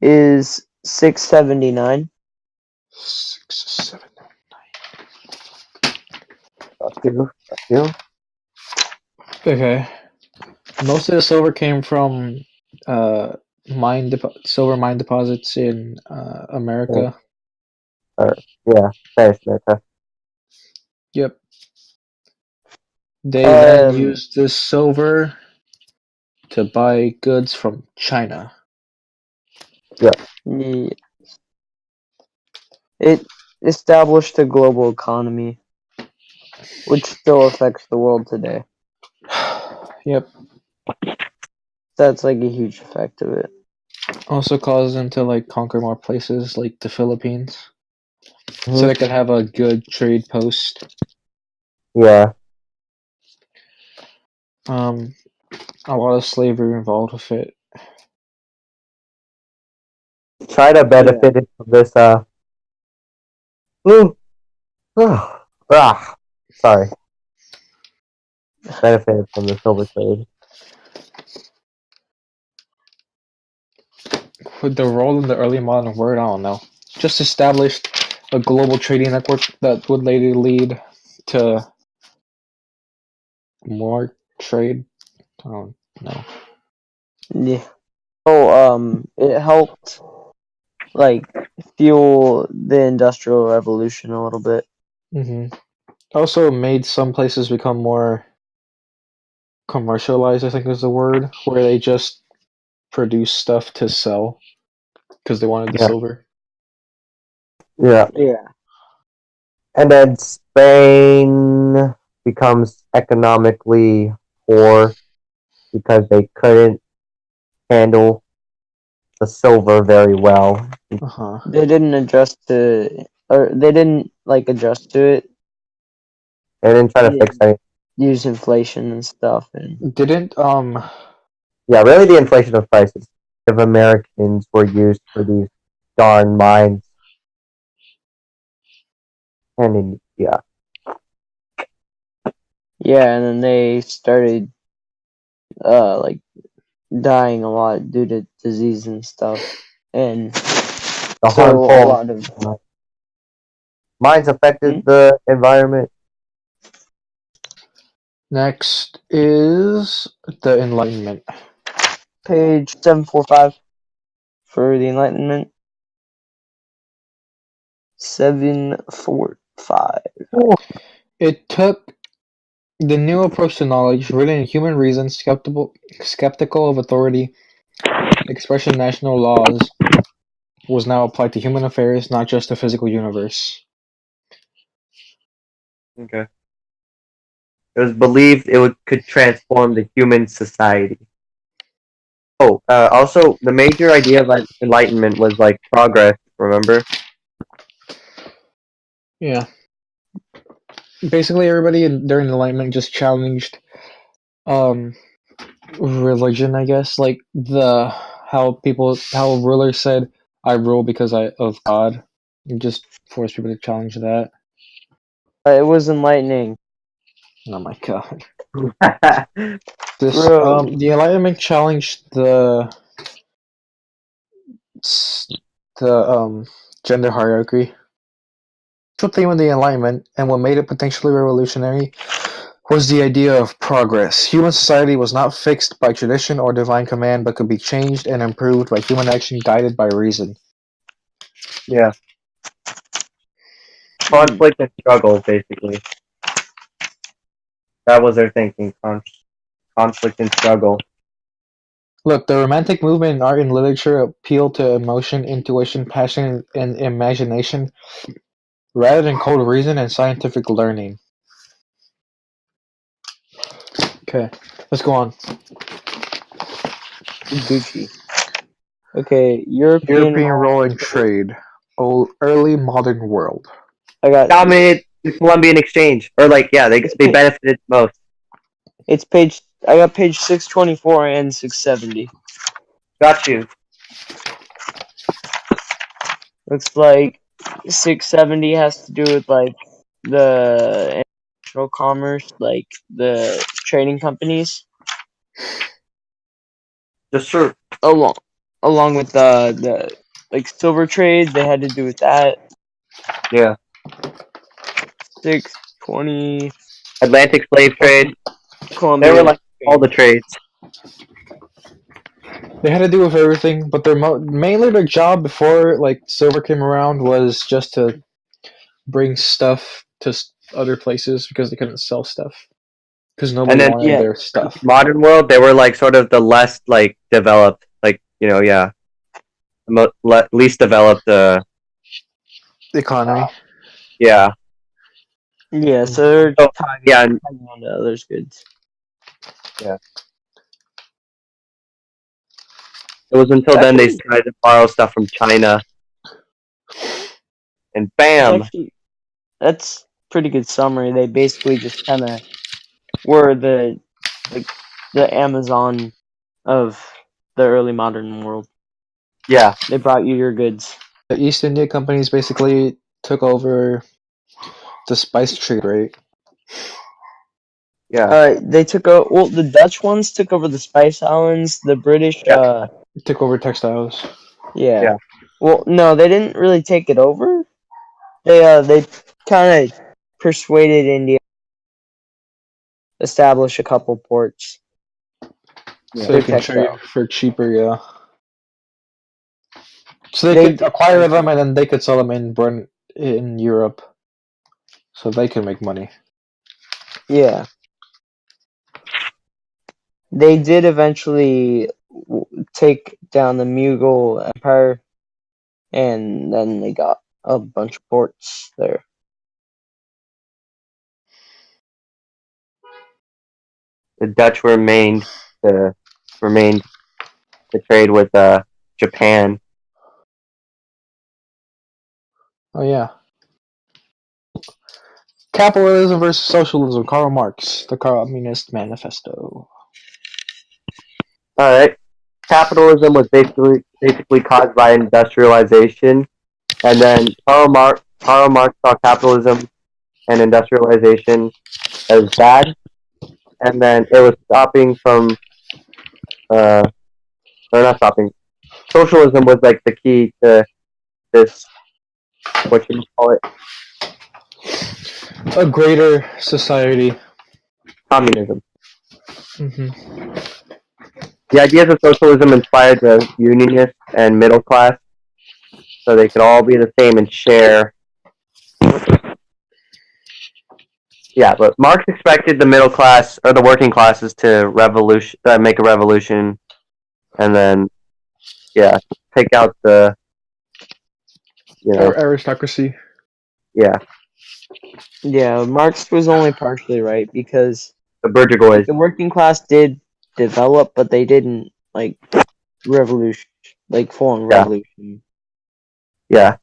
S3: is 679.
S1: 6, 7. Okay. Most of the silver came from silver mine deposits in America.
S2: Spanish America.
S1: Yep. They then used this silver to buy goods from China.
S3: Yeah. It established a global economy, which still affects the world today.
S1: Yep.
S3: That's like a huge effect of it.
S1: Also caused them to like conquer more places, like the Philippines, so they could have a good trade post.
S2: Yeah.
S1: A lot of slavery involved with it.
S2: China benefited from this. Sorry. Benefited from the silver trade.
S1: With the role in the early modern world, I don't know. Just established a global trading network that would later lead to more trade. I don't know.
S3: Yeah. So it helped like fuel the Industrial Revolution a little bit.
S1: Also made some places become more commercialized, I think is the word, where they just produce stuff to sell because they wanted the silver.
S2: Yeah. And then Spain becomes economically poor because they couldn't handle the silver very well.
S3: They didn't adjust to, or they didn't like adjust to it.
S2: They didn't try to fix anything.
S3: Use inflation and stuff, and
S1: didn't
S2: Yeah, really, the inflation of prices of Americans were used for these darn mines, and
S3: yeah, and then they started like dying a lot due to disease and stuff, and
S2: the
S3: so
S2: harmful
S3: a lot of
S2: mines affected the environment.
S1: Next is the Enlightenment.
S3: Page 745 for the Enlightenment. 745.
S1: It took the new approach to knowledge, rooted in human reason, skeptical of authority, expression national laws, was now applied to human affairs, not just the physical universe.
S2: Okay. It was believed could transform the human society. Also, the major idea of Enlightenment was like progress, remember?
S1: Yeah. Basically, everybody during Enlightenment just challenged religion, I guess. Like how rulers said, "I rule because of God." And just forced people to challenge that.
S3: It was enlightening.
S1: Oh my god. The Enlightenment challenged the gender hierarchy. The theme of the Enlightenment, and what made it potentially revolutionary, was the idea of progress. Human society was not fixed by tradition or divine command, but could be changed and improved by human action guided by reason.
S2: Yeah. Conflict and struggle, basically. That was their thinking. Conflict and struggle.
S1: Look, the Romantic movement in art and literature appealed to emotion, intuition, passion, and imagination, rather than cold reason and scientific learning. Okay, let's go on.
S3: Gucci. Okay, European
S1: role in trade. Early modern world.
S3: I got
S2: dominated the Columbian Exchange, or they benefited most.
S3: It's I got page 624 and 670.
S2: Got you.
S3: Looks like 670 has to do with like the international commerce, like the trading companies,
S2: Just true.
S3: along with the like silver trade. They had to do with that.
S2: Yeah.
S3: 620
S2: Atlantic slave trade.
S3: Columbia.
S2: They were like all the trades.
S1: They had to do with everything, but mainly their job before like silver came around was just to bring stuff to other places because they couldn't sell stuff because nobody
S2: And then
S1: wanted their stuff.
S2: modern world, they were like sort of the less like developed, like least developed.
S1: Economy.
S2: Yeah.
S3: Yeah, so they're
S2: So,
S3: tagging,
S2: yeah,
S3: tagging on to others' goods.
S2: yeah. It was until then they started to borrow stuff from China, and bam.
S3: That's pretty good summary. They basically just kind of were the Amazon of the early modern world.
S2: Yeah.
S3: They brought you your goods.
S1: The East India companies basically took over the spice trade, right?
S2: Yeah.
S3: They took well, the Dutch ones took over the Spice Islands. The British,
S1: Took over textiles.
S3: yeah. Well, no, they didn't really take it over. They kind of persuaded India to establish a couple ports.
S1: So they can trade
S3: textile.
S1: for cheaper, yeah. So they could acquire them and then they could sell them in Europe. So they can make money.
S3: Yeah. They did eventually take down the Mughal Empire, and then they got a bunch of ports there.
S2: The Dutch remained to trade with Japan.
S1: Oh yeah. Capitalism versus Socialism, Karl Marx, the Communist Manifesto.
S2: Alright. Capitalism was basically caused by industrialization, and then Karl Marx saw capitalism and industrialization as bad, and then it was stopping from or not stopping. Socialism was like the key to this, what you call it,
S1: A greater society.
S2: communism.
S1: Mm-hmm.
S2: The ideas of socialism inspired the unionists and middle class, so they could all be the same and share. Yeah, but Marx expected the middle class or the working classes to make a revolution, and then take out the
S1: aristocracy.
S2: Yeah.
S3: Yeah, Marx was only partially right because
S2: The bourgeois.
S3: the working class did develop, but they didn't like revolution, like full-on revolution.
S2: Yeah.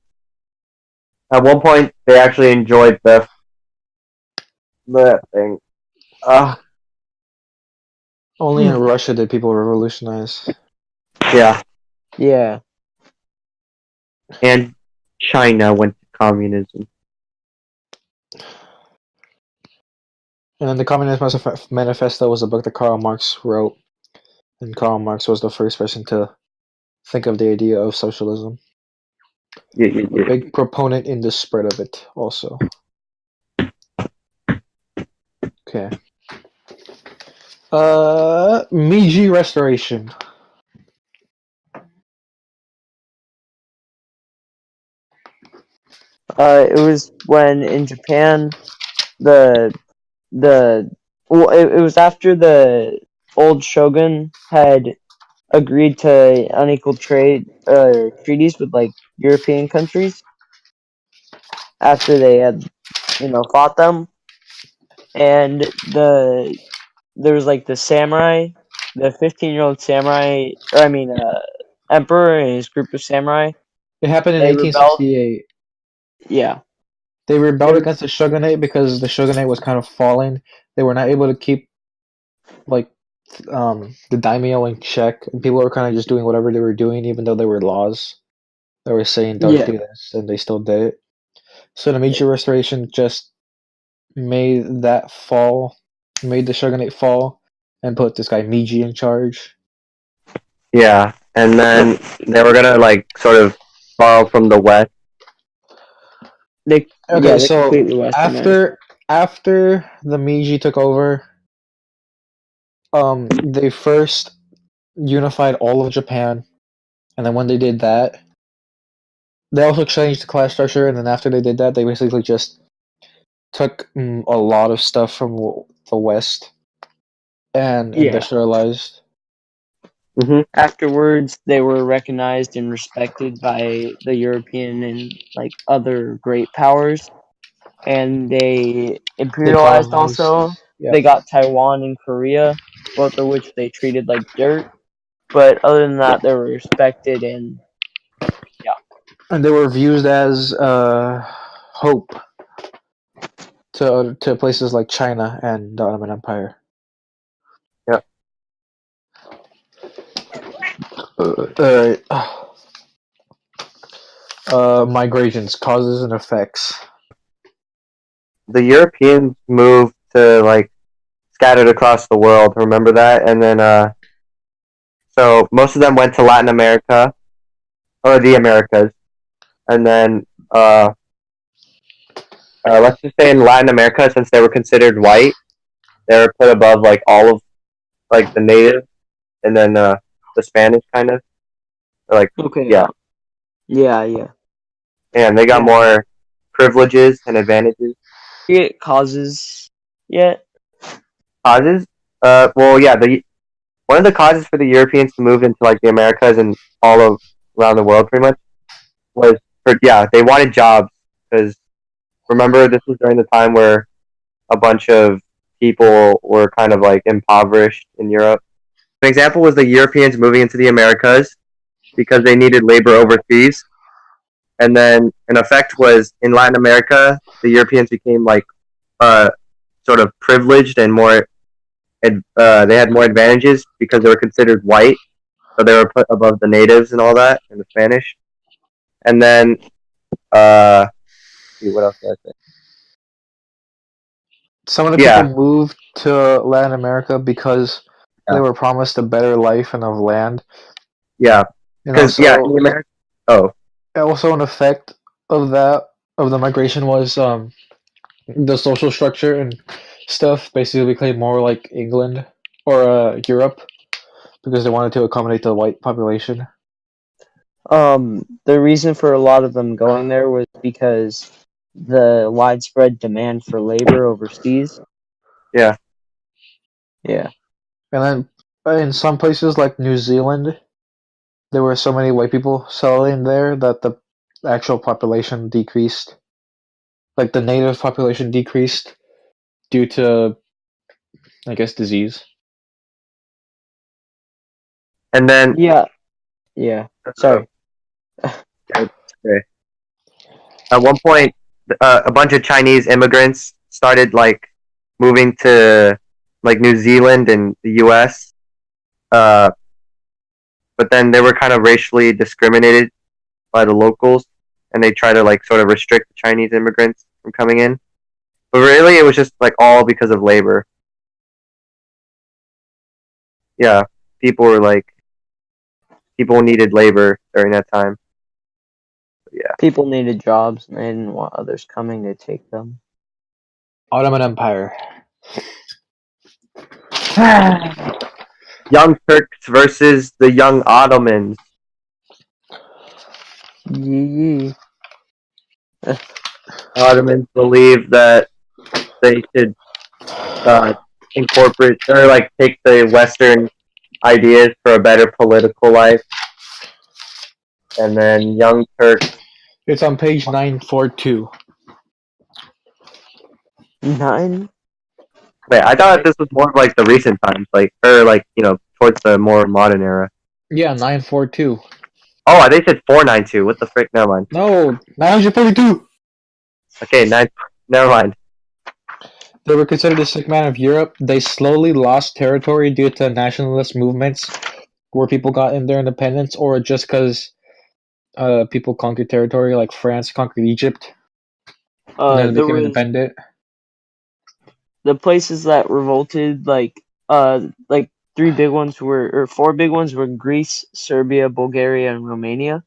S2: At one point, they actually enjoyed the thing.
S1: Only in Russia did people revolutionize.
S2: Yeah.
S3: Yeah.
S2: And China went to communism.
S1: And then the Communist Manifesto was a book that Karl Marx wrote. And Karl Marx was the first person to think of the idea of socialism.
S2: Yeah.
S1: A big proponent in the spread of it, also. Okay. Meiji Restoration.
S3: It was when in Japan, it was after the old shogun had agreed to unequal trade treaties with like European countries after they had fought them, and there was like the samurai, the 15-year-old samurai, or I mean emperor and his group of samurai.
S1: It happened in
S3: They
S1: 1868.
S3: Yeah.
S1: They rebelled against the shogunate because the shogunate was kind of falling. They were not able to keep the daimyo in check, and people were kind of just doing whatever they were doing, even though there were laws They were saying don't
S3: Yeah.
S1: do this, and they still did it. So the Meiji Restoration just made the shogunate fall, and put this guy Meiji in charge.
S2: Yeah, and then they were gonna like sort of borrow from the West.
S3: They
S1: Okay, so
S3: completely westernized.
S1: after the Meiji took over, they first unified all of Japan, and then when they did that, they also changed the class structure. And then after they did that, they basically just took a lot of stuff from the West and
S3: Yeah.
S1: industrialized.
S2: Mm-hmm.
S3: Afterwards, they were recognized and respected by the European and like other great powers, and they
S1: They
S3: imperialized
S1: colonized.
S3: also.
S1: Yeah,
S3: They got Taiwan and Korea, both of which they treated like dirt. But other than that, they were respected and
S1: and they were viewed as hope to places like China and the Ottoman Empire.
S2: Yeah.
S1: Migrations, causes and effects.
S2: The Europeans moved to like scattered across the world. Remember that? And then so most of them went to Latin America or the Americas, and then let's just say in Latin America, since they were considered white, they were put above like all of like the native, and then the Spanish kind of like
S3: okay.
S2: yeah,
S3: Yeah.
S2: and they got
S3: Yeah.
S2: more privileges and advantages.
S3: It causes yet.
S2: Causes? Well, yeah, the one of the causes for the Europeans to move into like the Americas and all of around the world, pretty much, was for they wanted jobs because remember this was during the time where a bunch of people were kind of like impoverished in Europe. An example was the Europeans moving into the Americas because they needed labor overseas, and then an effect was in Latin America, the Europeans became like sort of privileged and more. They had more advantages because they were considered white, so they were put above the natives and all that, and the Spanish. And then, what else did I say?
S1: Some of the people moved to Latin America because they were promised a better life and of land.
S2: Yeah, because
S1: in
S2: the America. Oh,
S1: also an effect of the migration was the social structure and stuff basically became more like England or Europe because they wanted to accommodate the white population.
S3: The reason for a lot of them going there was because the widespread demand for labor overseas.
S2: Yeah.
S3: Yeah.
S1: And then in some places like New Zealand, there were so many white people settling there that the actual population decreased. Like the native population decreased due to, I guess, disease.
S2: And then
S3: yeah. Sorry.
S2: Okay. At one point, a bunch of Chinese immigrants started like moving to like New Zealand and the U.S. But then they were kind of racially discriminated by the locals, and they try to like sort of restrict the Chinese immigrants from coming in. But really, it was just like all because of labor. Yeah, people needed labor during that time. Yeah.
S3: People needed jobs and they didn't want others coming to take them.
S1: Ottoman Empire.
S2: Young Turks versus the young Ottomans.
S3: Yee.
S2: Ottomans believe that they should incorporate or like take the Western ideas for a better political life. And then Young Turks.
S1: It's on page 942.
S3: 9?
S2: Wait, I thought this was more of like the recent times, like or like towards the more modern era.
S1: Yeah, 942.
S2: Oh, they said 492. What the frick? Never mind.
S1: No, 942.
S2: Okay, never mind.
S1: They were considered the sick man of Europe. They slowly lost territory due to nationalist movements where people got in their independence, or just because people conquered territory, like France conquered Egypt, and then it
S3: There
S1: became
S3: was
S1: independent.
S3: the places that revolted, like three big ones were, or four big ones were Greece, Serbia, Bulgaria, and Romania.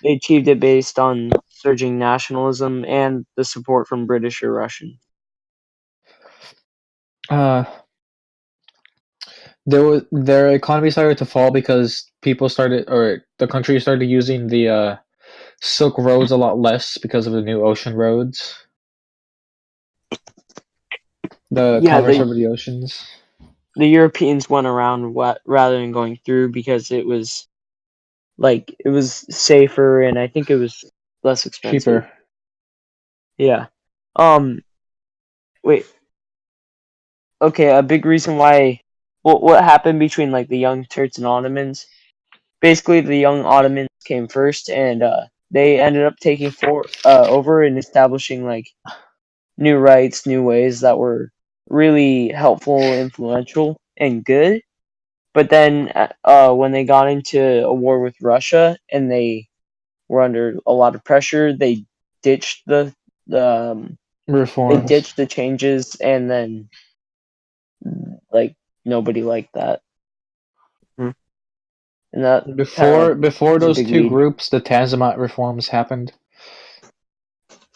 S3: They achieved it based on surging nationalism and the support from British or Russian.
S1: Uh, their economy started to fall because people started, or the country started using the Silk Roads a lot less because of the new ocean roads, the
S3: Yeah,
S1: commerce over the oceans.
S3: the Europeans went around rather than going through because it was safer, and I think it was less expensive.
S1: Cheaper.
S3: Yeah. Wait. Okay, a big reason why what happened between like the Young Turks and Ottomans. Basically, the Young Ottomans came first, and they ended up taking over and establishing like new rights, new ways that were really helpful, influential, and good. But then, when they got into a war with Russia and they were under a lot of pressure, they ditched the they
S1: Reforms.
S3: ditched the changes, and then like nobody liked that,
S2: Hmm.
S3: and that kind of
S1: Before
S3: was a
S1: those
S3: big
S1: two
S3: lead.
S1: groups, the Tanzimat reforms happened.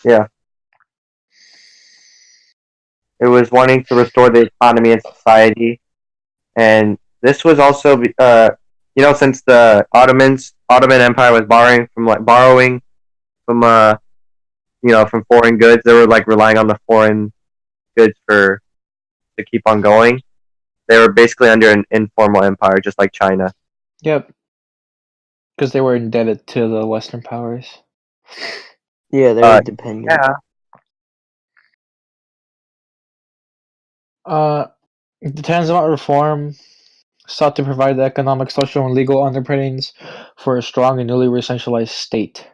S2: Yeah. It was wanting to restore the economy and society, and this was also, since the Ottoman Empire was borrowing from from foreign goods, they were like relying on the foreign goods to keep on going. They were basically under an informal empire, just like China.
S1: Yep. Because they were indebted to the Western powers.
S3: Yeah, they were dependent.
S2: Yeah.
S1: The Tanzimat reform sought to provide the economic, social, and legal underpinnings for a strong and newly re-centralized state.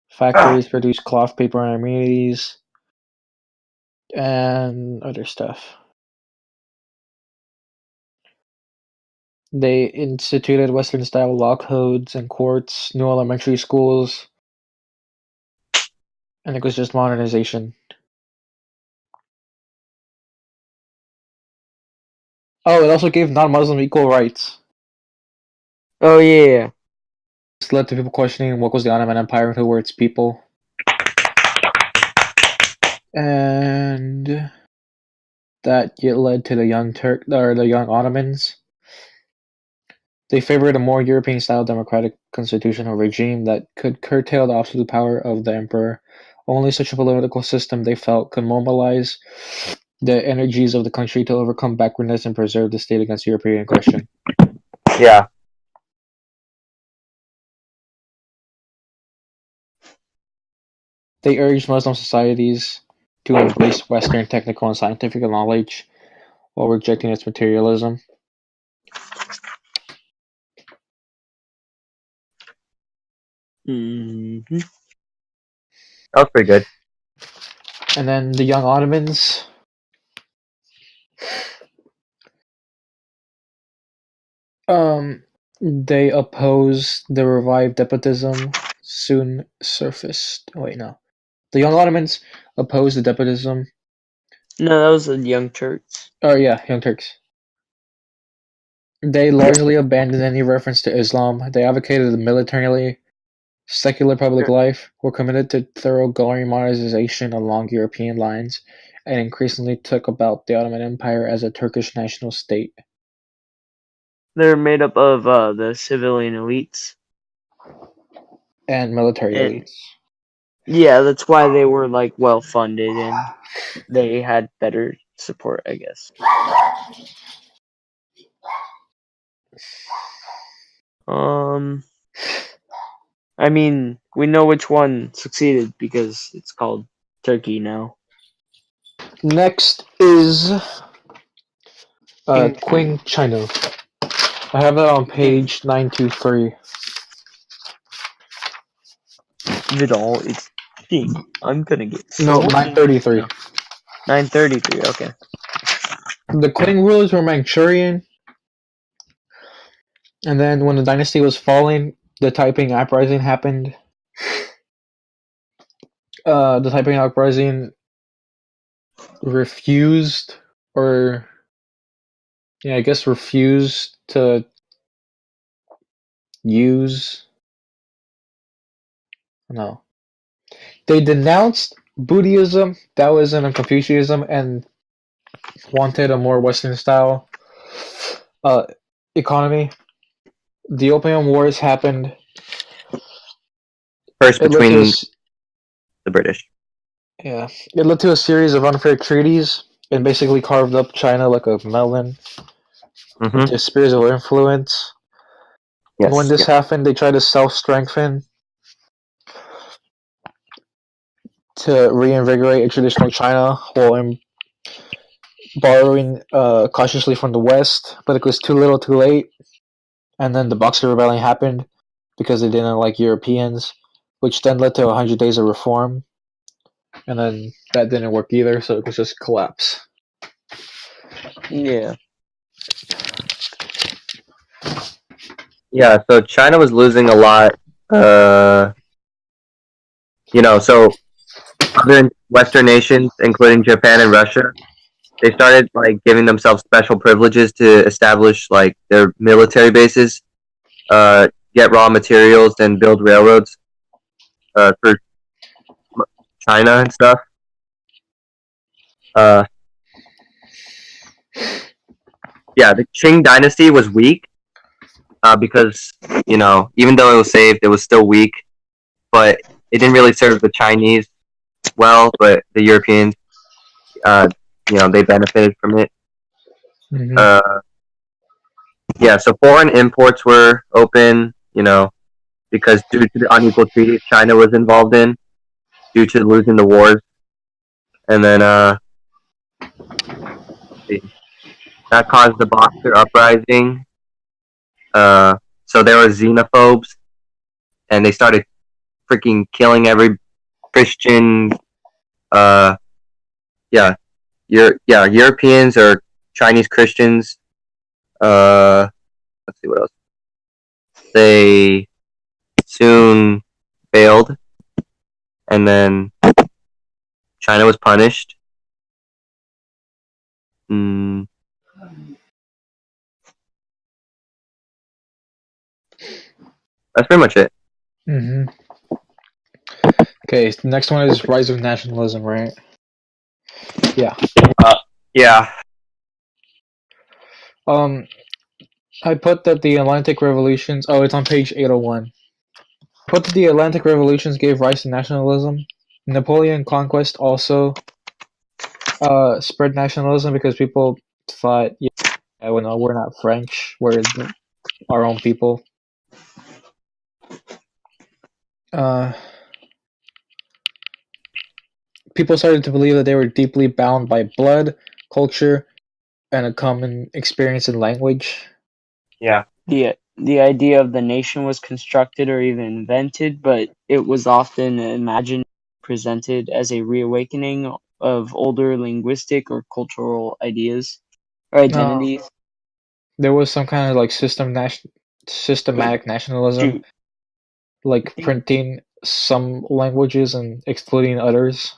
S1: Factories produced cloth, paper, and amenities, and other stuff. They instituted Western-style law codes and courts, new elementary schools, and it was just modernization. Oh, it also gave non-Muslim equal rights.
S3: Oh yeah.
S1: This led to people questioning what was the Ottoman Empire and who were its people. And that led to the Young Ottomans. They favored a more European-style democratic constitutional regime that could curtail the absolute power of the emperor. Only such a political system, they felt, could mobilize the energies of the country to overcome backwardness and preserve the state against European aggression.
S2: Yeah.
S1: They urged Muslim societies to embrace Western technical and scientific knowledge while rejecting its materialism.
S3: Mm-hmm.
S2: That was pretty good.
S1: And then the Young Ottomans. They opposed the revived despotism soon surfaced. Oh, wait, no. The Young Ottomans opposed the despotism.
S3: No, that was the Young Turks.
S1: Oh, yeah, Young Turks. They largely abandoned any reference to Islam. They advocated a militarily secular public life, were committed to thoroughgoing modernization along European lines, and increasingly took about the Ottoman Empire as a Turkish national state.
S3: They're made up of the civilian elites
S1: And military elites.
S3: Yeah, that's why they were like well funded and they had better support, I guess. I mean, we know which one succeeded because it's called Turkey now.
S1: Next is
S3: Qing
S1: Qing China. I have that on page 923.
S3: Vidal, it's Qing. I'm gonna get
S1: No, 933.
S3: 933, okay.
S1: The Qing rulers were Manchurian, and then when the dynasty was falling, the Taiping Uprising happened. The Taiping Uprising refused, or yeah, I guess refused to use. No, they denounced Buddhism, Taoism, and Confucianism, and wanted a more Western style economy. The Opium Wars happened.
S2: First
S1: It led to
S2: between the British.
S1: yeah, it led to a series of unfair treaties and basically carved up China like a melon
S2: Mm-hmm.
S1: into spheres of influence.
S2: Yes.
S1: When this happened, they tried to self-strengthen to reinvigorate a traditional China while borrowing cautiously from the West, but it was too little too late. And then the Boxer Rebellion happened because they didn't like Europeans, which then led to 100 Days of Reform. And then that didn't work either, so it was just collapse.
S3: Yeah.
S2: Yeah, so China was losing a lot. So other Western nations, including Japan and Russia, they started like giving themselves special privileges to establish like their military bases, get raw materials, and build railroads for China and stuff. Yeah, the Qing dynasty was weak because even though it was saved, it was still weak. But it didn't really serve the Chinese well, but the Europeans, they benefited from it.
S1: Mm-hmm.
S2: So foreign imports were open, because due to the unequal treaties China was involved in, due to losing the wars, and then that caused the Boxer uprising. So there were xenophobes, and they started freaking killing every Christian. Europeans or Chinese Christians. Let's see what else. They soon failed, and then China was punished. That's pretty much it.
S1: Mm-hmm. Okay, the next one is Rise of Nationalism, right? Yeah.
S2: Yeah.
S1: I put that the Atlantic Revolutions. Oh, it's on page 801. Put that the Atlantic Revolutions gave rise to nationalism. Napoleon conquest also spread nationalism because people thought, well, no, we're not French, we're our own people. People started to believe that they were deeply bound by blood, culture, and a common experience in language.
S2: Yeah.
S3: The idea of the nation was constructed or even invented, but it was often imagined, presented as a reawakening of older linguistic or cultural ideas or identities.
S1: There was some kind of like systematic nationalism, like printing some languages and excluding others.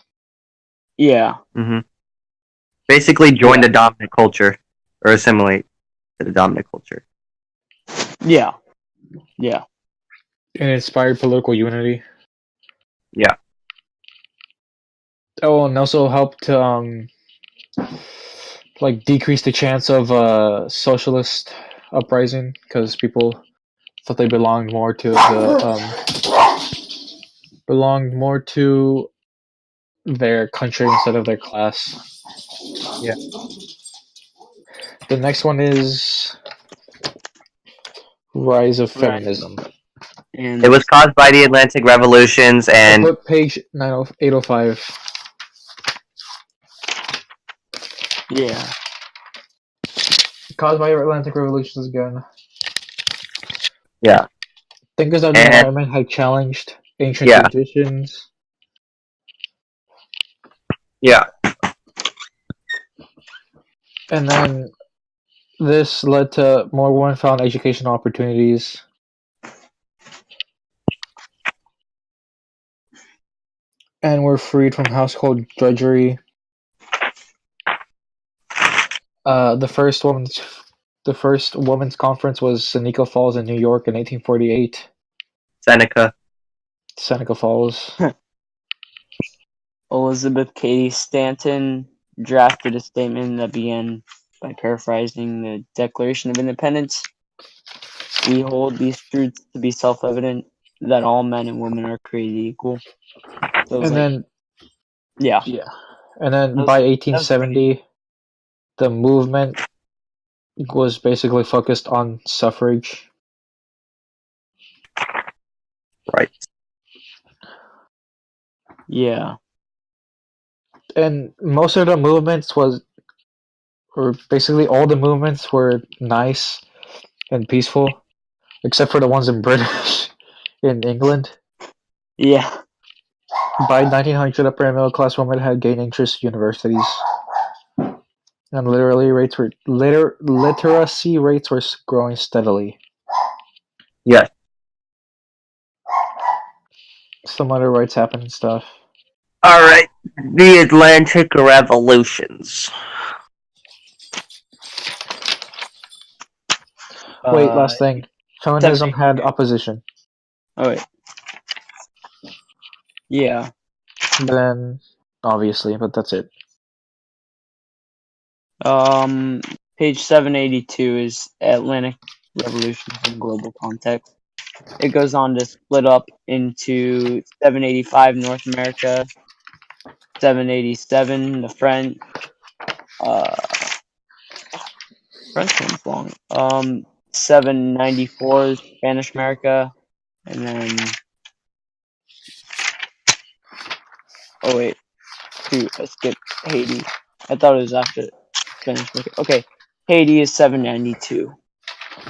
S3: Yeah.
S2: Mm-hmm. Basically, join the dominant culture or assimilate to the dominant culture.
S3: Yeah. Yeah.
S1: And inspired political unity.
S2: Yeah.
S1: Oh, and also helped to decrease the chance of socialist uprising because people thought they belonged more to their country instead of their class.
S2: Yeah.
S1: The next one is Rise of Feminism.
S3: And
S2: it was caused by the Atlantic Revolutions and...
S1: I put page 805.
S3: Yeah.
S1: Caused by Atlantic Revolutions again.
S2: Yeah.
S1: Thinkers of the Enlightenment had challenged ancient traditions.
S2: Yeah.
S1: And then this led to more women found educational opportunities. men were freed from household drudgery. The first women's conference was Seneca Falls in New York in 1848.
S2: Seneca.
S1: Seneca Falls.
S3: Elizabeth Cady Stanton drafted a statement that began by paraphrasing the Declaration of Independence. We hold these truths to be self-evident that all men and women are created equal. So
S1: And then
S3: yeah.
S1: And then by 1870, the movement was basically focused on suffrage.
S2: Right.
S3: Yeah.
S1: And most of the movements or basically all the movements were nice and peaceful, except for the ones in British in England.
S3: Yeah.
S1: By 1900, upper and middle class women had gained interest in universities, and literacy rates were growing steadily.
S2: Yes.
S1: Some other rights happened and stuff.
S2: All right. The Atlantic Revolutions.
S1: Wait, last thing. Feminism had opposition.
S3: Oh wait. Yeah.
S1: Then, obviously, but that's it.
S3: Page 782 is Atlantic Revolutions in global context. It goes on to split up into 785 North America, 787 the French. French one's long. 794 is Spanish America, and then oh wait, shoot, I skipped Haiti. I thought it was after Spanish America. Okay, Haiti is 792.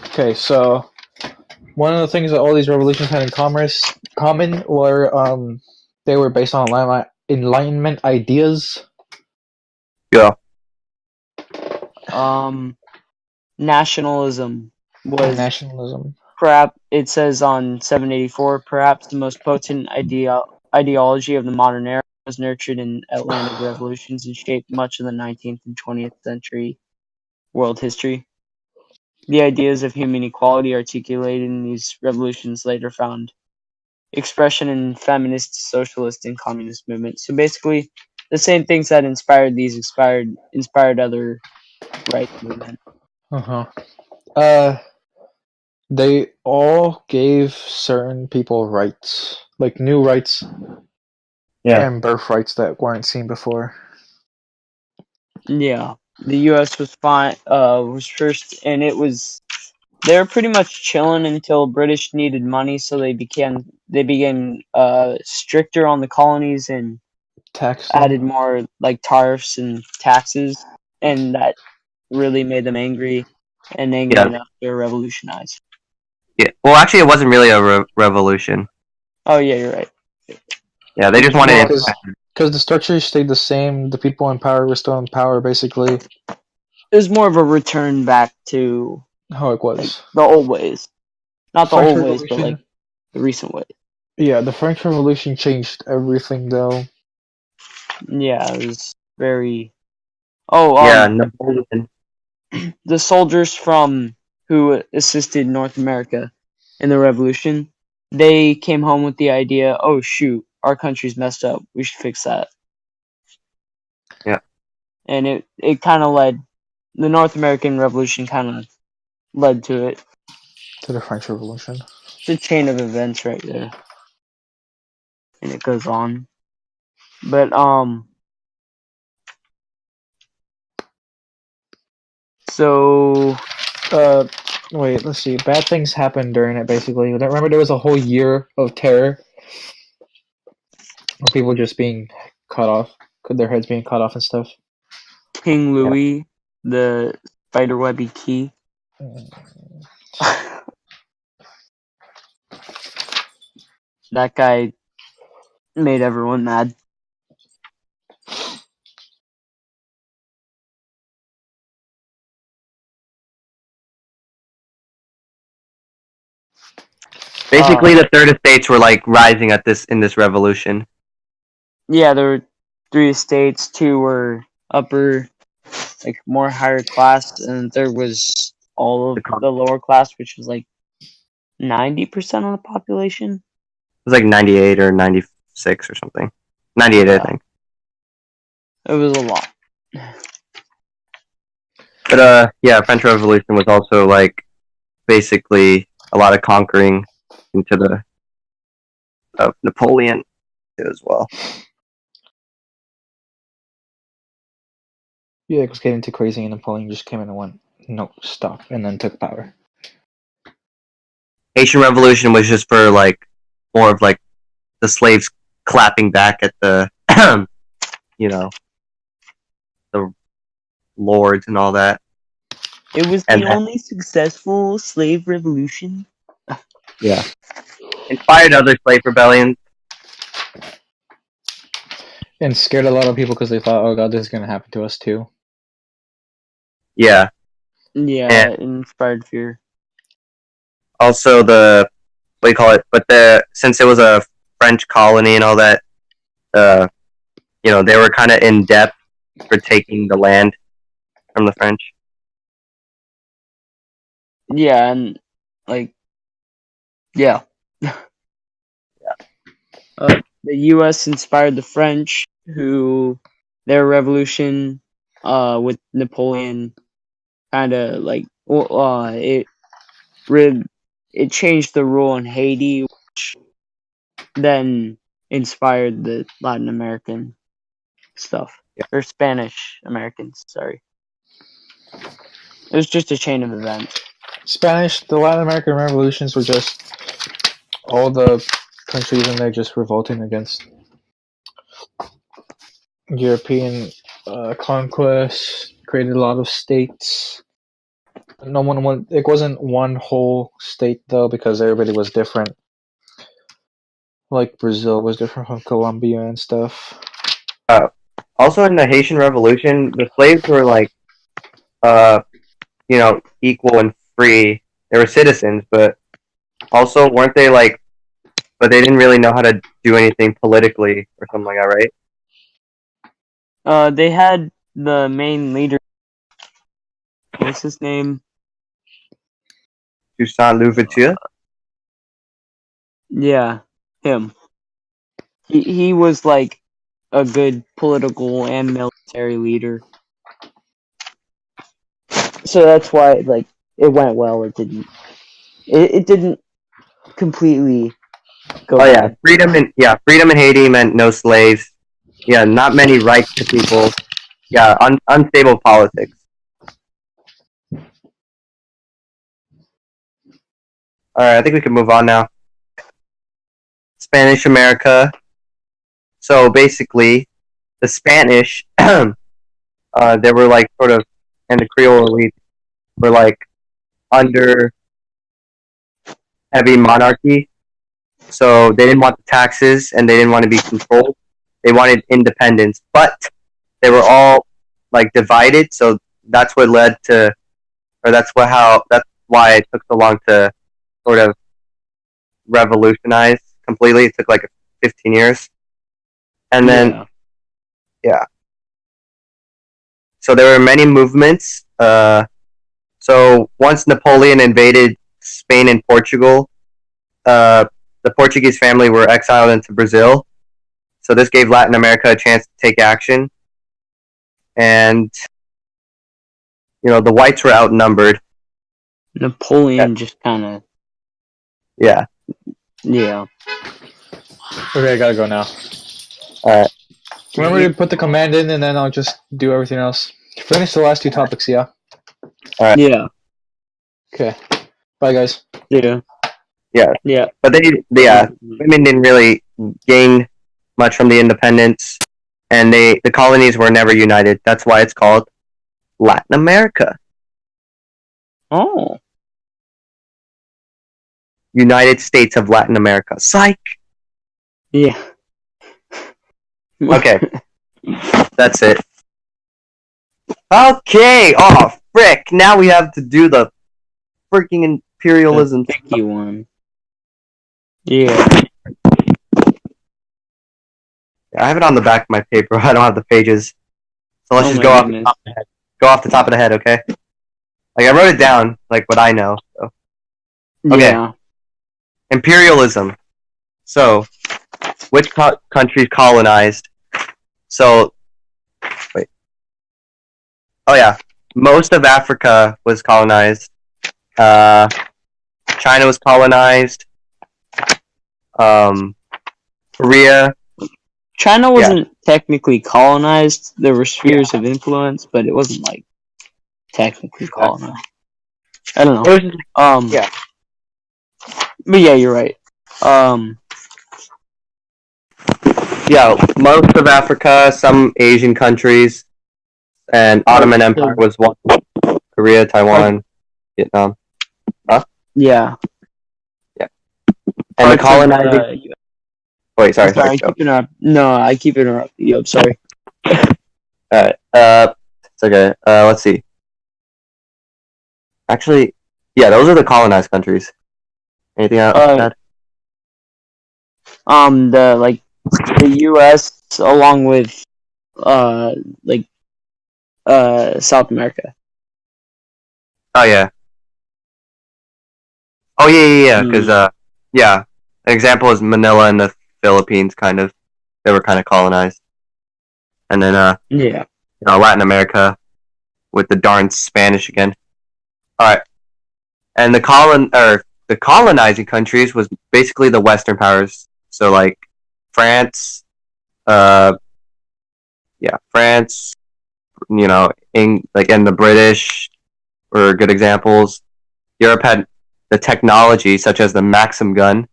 S1: Okay, so one of the things that all these revolutions had in common were they were based on Enlightenment ideas.
S2: Yeah.
S3: Nationalism was
S1: Nationalism.
S3: it says on 784, perhaps the most potent ideology of the modern era was nurtured in Atlantic revolutions and shaped much of the 19th and 20th century world history. The ideas of human equality articulated in these revolutions later found expression in feminist, socialist, and communist movements. So basically, the same things that inspired these inspired other rights movements.
S1: They all gave certain people rights, like new rights, and birthrights that weren't seen before.
S3: Yeah, the U.S. was first, and they were pretty much chilling until British needed money, so they began stricter on the colonies and added more like tariffs and taxes, and that really made them angry enough to revolutionize.
S2: Yeah. Well, actually, it wasn't really a revolution.
S3: Oh yeah, you're right.
S2: Yeah, they just wanted
S1: because the structure stayed the same. The people in power were still in power, basically.
S3: It was more of a return back to
S1: how it was,
S3: like, the old ways, not the old ways, but like the recent ways.
S1: Yeah, the French Revolution changed everything, though.
S3: Yeah, it was very.
S2: Napoleon.
S3: The soldiers who assisted North America in the revolution, they came home with the idea, oh shoot, our country's messed up, we should fix that.
S2: Yeah.
S3: And it kind of led, the North American Revolution kind of led to it.
S1: To the French Revolution.
S3: It's a chain of events right there. And it goes on. But, so,
S1: wait, let's see. Bad things happened during it, basically. Remember, there was a whole year of terror, of people just being cut off, their heads being cut off and stuff.
S3: King Louis, the spiderwebby key. That guy made everyone mad.
S2: Basically, the third estates were like rising in this revolution.
S3: Yeah, there were 3 estates. 2 were upper, like more higher class, and the third was all of the lower class, which was like 90% of the population.
S2: It was like 98 or 96 or something. 98,
S3: Yeah.
S2: I think.
S3: It was a lot.
S2: But yeah, French Revolution was also like basically a lot of conquering into the of Napoleon as well.
S1: Yeah, it was getting too crazy, and Napoleon just came in and went, no, stop, and then took power.
S2: Haitian Revolution was just for like more of like the slaves clapping back at the you know, the lords and all that.
S3: It was
S2: And
S3: the
S2: then,
S3: only successful slave revolution.
S2: yeah, inspired other slave rebellions.
S1: And scared a lot of people because they thought, oh god, this is going to happen to us too.
S2: Yeah.
S3: Yeah,
S2: And
S3: it inspired fear.
S2: also the what do you call it? But since it was a French colony and all that, you know, they were kind of in debt for taking the land from the French.
S3: Yeah, and like, yeah. The U.S. inspired the French, who their revolution, with Napoleon, kind of like, it changed the rule in Haiti, which then inspired the Latin American stuff,
S2: Yeah.
S3: or Spanish Americans. Sorry, it was just a chain of events.
S1: The Latin American revolutions were just all the countries in there just revolting against European conquest, created a lot of states. No one went. It wasn't one whole state though, because everybody was different. Like Brazil was different from Colombia and stuff.
S2: Also, in the Haitian Revolution, the slaves were like, you know, equal and free. They were citizens, but also weren't they like? But they didn't really know how to do anything politically or something like that, right?
S3: They had the main leader. What's his name?
S2: Toussaint Louverture.
S3: Yeah, him. He was like a good political and military leader. So that's why like it went well. It didn't. It didn't completely go.
S2: Oh yeah,
S3: bad.
S2: freedom in Haiti meant no slaves. Yeah, not many rights to people. Yeah, unstable politics. All right, I think we can move on now. Spanish America. So basically, the Spanish, they were like sort of, and the Creole elite were like under heavy monarchy. So they didn't want the taxes and they didn't want to be controlled. They wanted independence, but they were all like divided. So that's what led to, or that's why it took so long to sort of revolutionize completely. It took like 15 years. And then, yeah. So there were many movements. So once Napoleon invaded Spain and Portugal, the Portuguese family were exiled into Brazil. So this gave Latin America a chance to take action. And, you know, the whites were outnumbered.
S3: Napoleon just kind of.
S2: Yeah.
S3: Yeah.
S1: Okay, I gotta go now.
S2: Alright.
S1: Remember to put the command in, and then I'll just do everything else. Finish the last 2 topics, yeah?
S2: Alright.
S3: Yeah.
S1: Okay. Bye, guys.
S3: Yeah.
S2: Yeah.
S3: Yeah.
S2: But women didn't really gain much from the independence, and the colonies were never united. That's why it's called Latin America.
S3: Oh.
S2: United States of Latin America. Psych!
S3: Yeah.
S2: Okay. That's it. Okay! Oh, frick! Now we have to do the freaking imperialism.
S3: Picky one. Yeah.
S2: I have it on the back of my paper. I don't have the pages. So let's
S3: Oh
S2: just
S3: my
S2: go
S3: goodness.
S2: off the top of the head, okay? Like I wrote it down, like what I know. So. Okay.
S3: Yeah.
S2: Imperialism. So, which countries colonized? So, wait. Oh yeah, most of Africa was colonized. China was colonized. Korea.
S3: China wasn't technically colonized. There were spheres of influence, but it wasn't like technically colonized. I don't know.
S2: It was just, yeah.
S3: But yeah, you're right.
S2: Yeah, most of Africa, some Asian countries, and Ottoman Empire was one. Korea, Taiwan, Vietnam. Huh?
S3: Yeah.
S2: Yeah. And the colonizing. Wait, sorry.
S3: I keep interrupting. No, I keep interrupting you. I'm sorry.
S2: Alright. It's okay. Let's see. Actually, yeah, those are the colonized countries. Anything else?
S3: The U.S. along with South America.
S2: Oh yeah. Oh yeah. Because yeah, an example is Manila and the Philippines. Kind of, they were kind of colonized, and then
S3: yeah,
S2: Latin America with the darn Spanish again. All right, and the colonizing countries was basically the Western powers. So like France, France, and the British were good examples. Europe had the technology, such as the Maxim gun,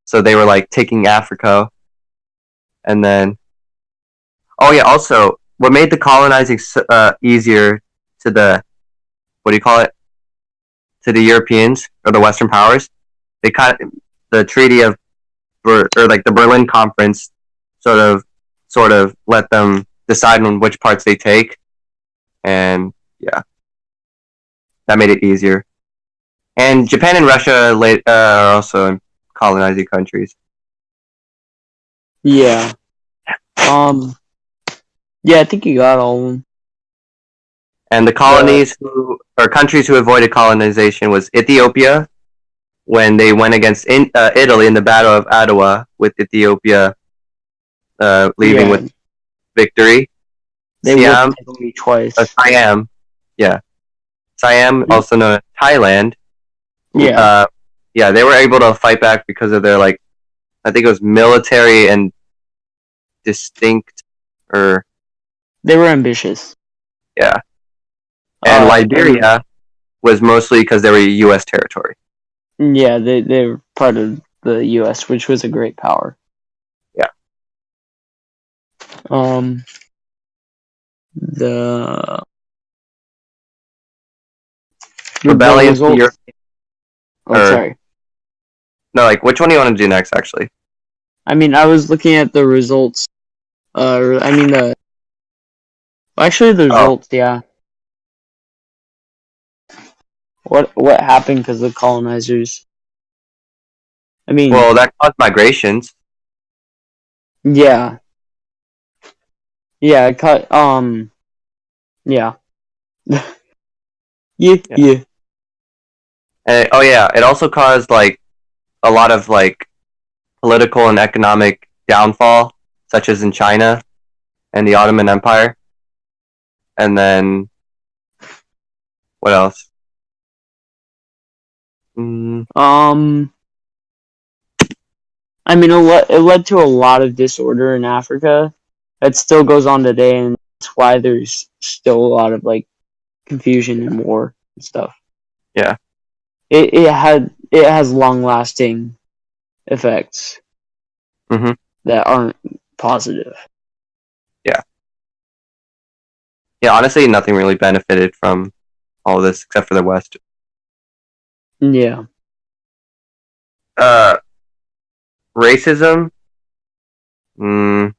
S2: so they were like taking Africa, and then, also what made the colonizing easier to the to the Europeans or the Western powers, the Treaty of the Berlin Conference sort of let them decide on which parts they take, and yeah, that made it easier. And Japan and Russia are also colonizing countries.
S3: Yeah. Yeah, I think you got all of them.
S2: And the colonies countries who avoided colonization was Ethiopia, when they went against Italy in the Battle of Adwa, with Ethiopia leaving with victory.
S3: They whipped Italy twice.
S2: Siam, yeah. Siam, also known as Thailand.
S3: Yeah.
S2: They were able to fight back because of their, I think it was military and distinct, or...
S3: They were ambitious.
S2: Yeah. And Liberia was mostly because they were U.S. territory.
S3: Yeah, they were part of the U.S., which was a great power.
S2: Yeah.
S3: The
S2: rebellion.
S3: Sorry.
S2: No, which one do you want to do next, actually?
S3: I mean, I was looking at the results. The results, yeah. What happened because of colonizers? I mean...
S2: Well, that caused migrations.
S3: Yeah. Yeah, yeah. Yeah.
S2: And it also caused, a lot of, political and economic downfall, such as in China and the Ottoman Empire. And then, what else?
S3: I mean, it led to a lot of disorder in Africa that still goes on today, and that's why there's still a lot of confusion and war and stuff.
S2: Yeah.
S3: It has long lasting effects that aren't positive.
S2: Yeah. Yeah, honestly, nothing really benefited from all this except for the West.
S3: Yeah.
S2: Racism. Where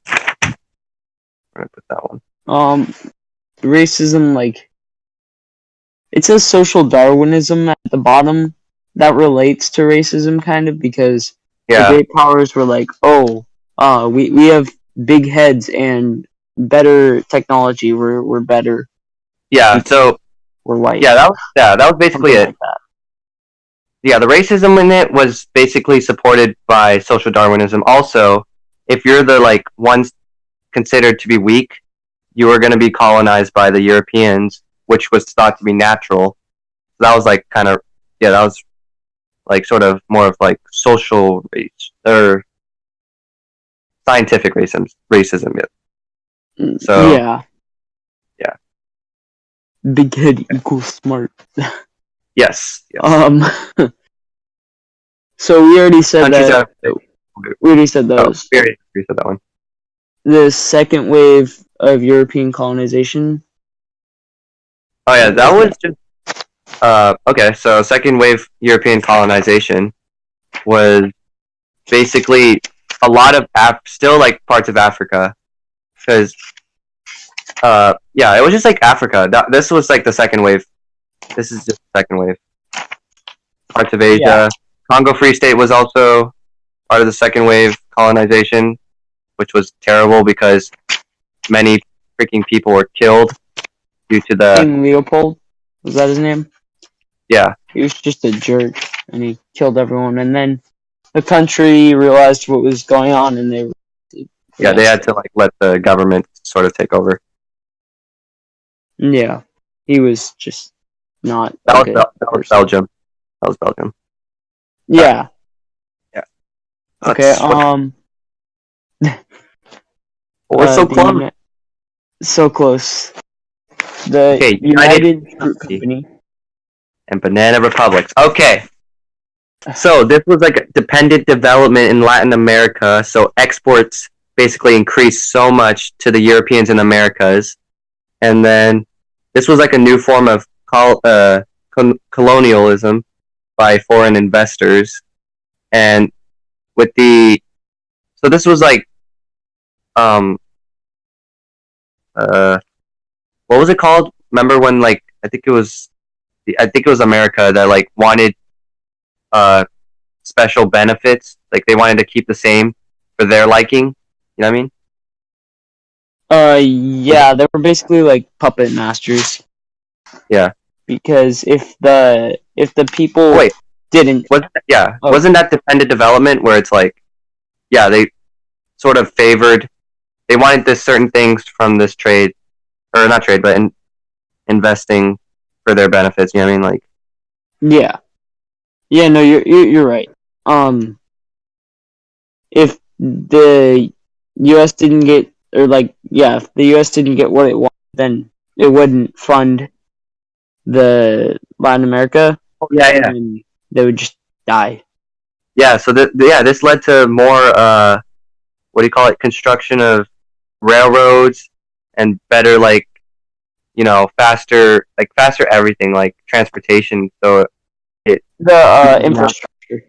S2: did I put that one?
S3: Racism, it says social Darwinism at the bottom. That relates to racism, kind of, because the great powers were like, oh, We have big heads and better technology. We're better.
S2: Yeah,
S3: because
S2: so
S3: we're white.
S2: that was basically
S3: Something
S2: it.
S3: like that.
S2: Yeah, the racism in it was basically supported by social Darwinism. Also, if you're the like ones considered to be weak, you were going to be colonized by the Europeans, which was thought to be natural. So that was like kind of that was like sort of more of like social race or scientific racism. Yeah. So
S3: Yeah.
S2: Yeah.
S3: Big head equals smart.
S2: yes.
S3: So we already said
S2: Countries
S3: that. We already said those.
S2: We already said that one.
S3: The second wave of European colonization.
S2: Oh yeah, that was just okay. So second wave European colonization was basically a lot of still like parts of Africa, because it was just like Africa. This was like the second wave. This is just the second wave. Parts of Asia.
S3: Yeah.
S2: Congo Free State was also part of the second wave colonization, which was terrible because many freaking people were killed due to the
S3: King Leopold, was that his name?
S2: Yeah.
S3: He was just a jerk, and he killed everyone. And then the country realized what was going on, and they
S2: had to like let the government sort of take over.
S3: Yeah, he was just not.
S2: That was Belgium. That was Belgium.
S3: Yeah.
S2: Yeah.
S3: Okay.
S2: We're so close.
S3: So close. The United Fruit Company
S2: and Banana Republics. Okay. So this was like a dependent development in Latin America. So exports basically increased so much to the Europeans and Americas, and then this was like a new form of colonialism by foreign investors, and so this was like what was it called? Remember when like I think it was America that like wanted special benefits, like they wanted to keep the same for their liking. You know what I mean?
S3: Yeah, they were basically like puppet masters.
S2: Yeah.
S3: Because if the people didn't
S2: wasn't that dependent development where it's like they sort of favored, they wanted this certain things from this trade, or not trade, but investing for their benefits. You know what I mean? Like,
S3: no, you're right. If the U.S. didn't get, or like, if the U.S. didn't get what it wanted, then it wouldn't fund the Latin America.
S2: Oh, yeah.
S3: And they would just die.
S2: Yeah. So this led to more what do you call it? Construction of railroads and better, like, faster everything, like transportation. So
S3: the infrastructure.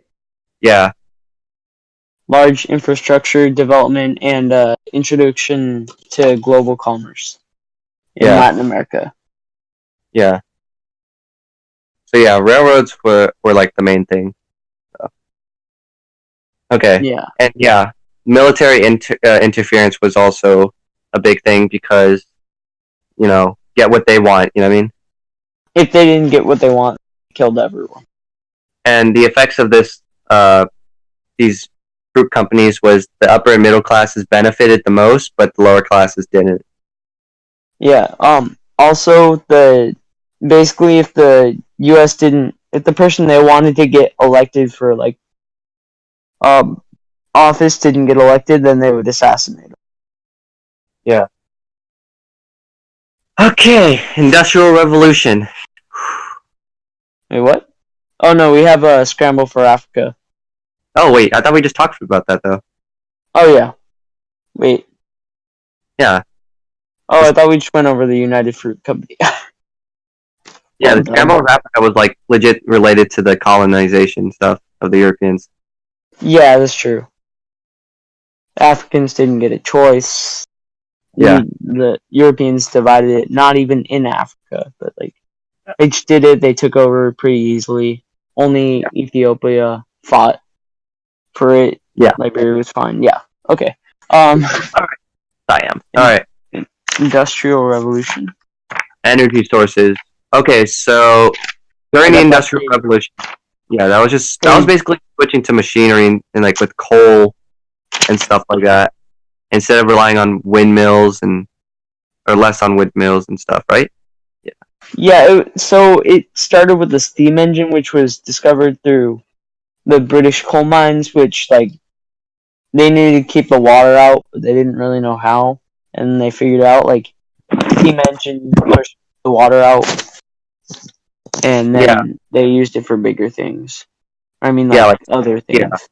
S2: Yeah.
S3: Large infrastructure development and introduction to global commerce in Latin America.
S2: Yeah. So railroads were like the main thing. So. Okay.
S3: Yeah.
S2: And military interference was also a big thing because, get what they want. You know what I mean?
S3: If they didn't get what they want, they killed everyone.
S2: And the effects of these fruit companies was the upper and middle classes benefited the most, but the lower classes didn't.
S3: Yeah. Also, basically, if the U.S. if the person they wanted to get elected for like office didn't get elected, then they would assassinate him.
S2: Yeah. Okay, Industrial Revolution.
S3: Wait, what? Oh no, we have a scramble for Africa.
S2: Oh wait, I thought we just talked about that though.
S3: Oh yeah. Wait.
S2: Yeah.
S3: Oh, I thought we just went over the United Fruit Company.
S2: Yeah, the scramble of Africa was like legit related to the colonization stuff of the Europeans.
S3: Yeah, that's true. Africans didn't get a choice.
S2: Yeah.
S3: The Europeans divided it, not even in Africa, but like they just did it. They took over pretty easily. Only Ethiopia fought for it.
S2: Yeah.
S3: Liberia was fine. Yeah. Okay.
S2: Siam. All right.
S3: Industrial Revolution.
S2: Energy sources. Okay, so during the
S3: I got that
S2: Industrial
S3: for you.
S2: Revolution, yeah, that was basically switching to machinery and like with coal and stuff like that, instead of relying on windmills or less on windmills and stuff, right?
S3: Yeah, so it started with the steam engine, which was discovered through the British coal mines, which like they needed to keep the water out, but they didn't really know how, and they figured out like steam engine pushed the water out, and
S2: Yeah,
S3: then they used it for bigger things. I mean,
S2: yeah,
S3: like
S2: like
S3: other
S2: yeah,
S3: things.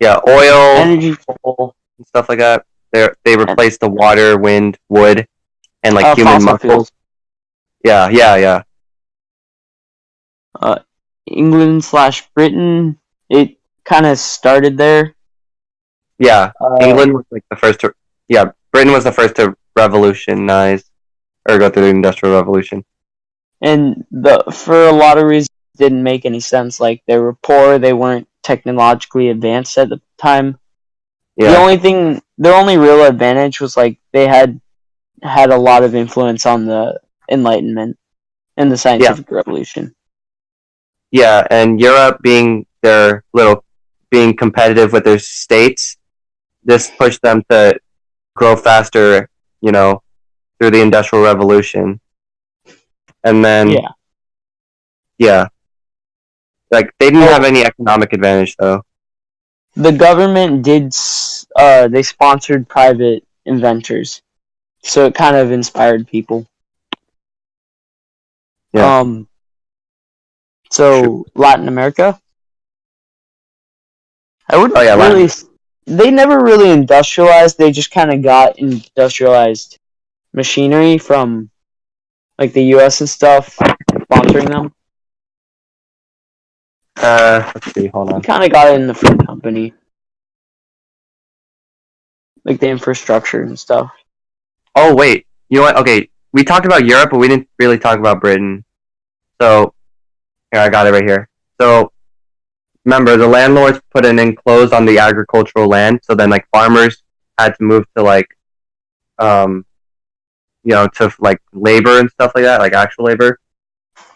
S2: yeah, oil,
S3: Energy,
S2: coal, and stuff like that. They replaced the water, wind, wood, and like human
S3: fossil
S2: muscles.
S3: fuels.
S2: Yeah.
S3: England/Britain. It kind of started there.
S2: Yeah,
S3: Uh,
S2: England was like the first to. Yeah, Britain was the first to revolutionize or go through the Industrial Revolution.
S3: and for a lot of reasons it didn't make any sense. Like they were poor, they weren't technologically advanced at the time.
S2: Yeah,
S3: Their only real advantage was like they had a lot of influence on the Enlightenment and the
S2: yeah,
S3: scientific revolution.
S2: yeah, and Europe being competitive with their states, this pushed them to grow faster. You know, through the Industrial Revolution, and then
S3: Yeah.
S2: yeah, like they didn't have
S3: Oh,
S2: any economic advantage though.
S3: the government did. They sponsored private inventors, so it kind of inspired people.
S2: Yeah, sure.
S3: So Latin America, I
S2: Oh
S3: wouldn't
S2: yeah,
S3: really.
S2: Latin.
S3: They never really industrialized. They just kind of got industrialized machinery from like the U.S. and stuff, sponsoring them.
S2: Let's see. Hold
S3: We
S2: on.
S3: kind of got it in the front company, like the infrastructure and stuff.
S2: Oh wait, you know what? Okay, we talked about Europe, but we didn't really talk about Britain. So here, I got it right here. So remember, the landlords put an enclosed on the agricultural land, so then like farmers had to move to like um to like labor and stuff like that, like actual labor,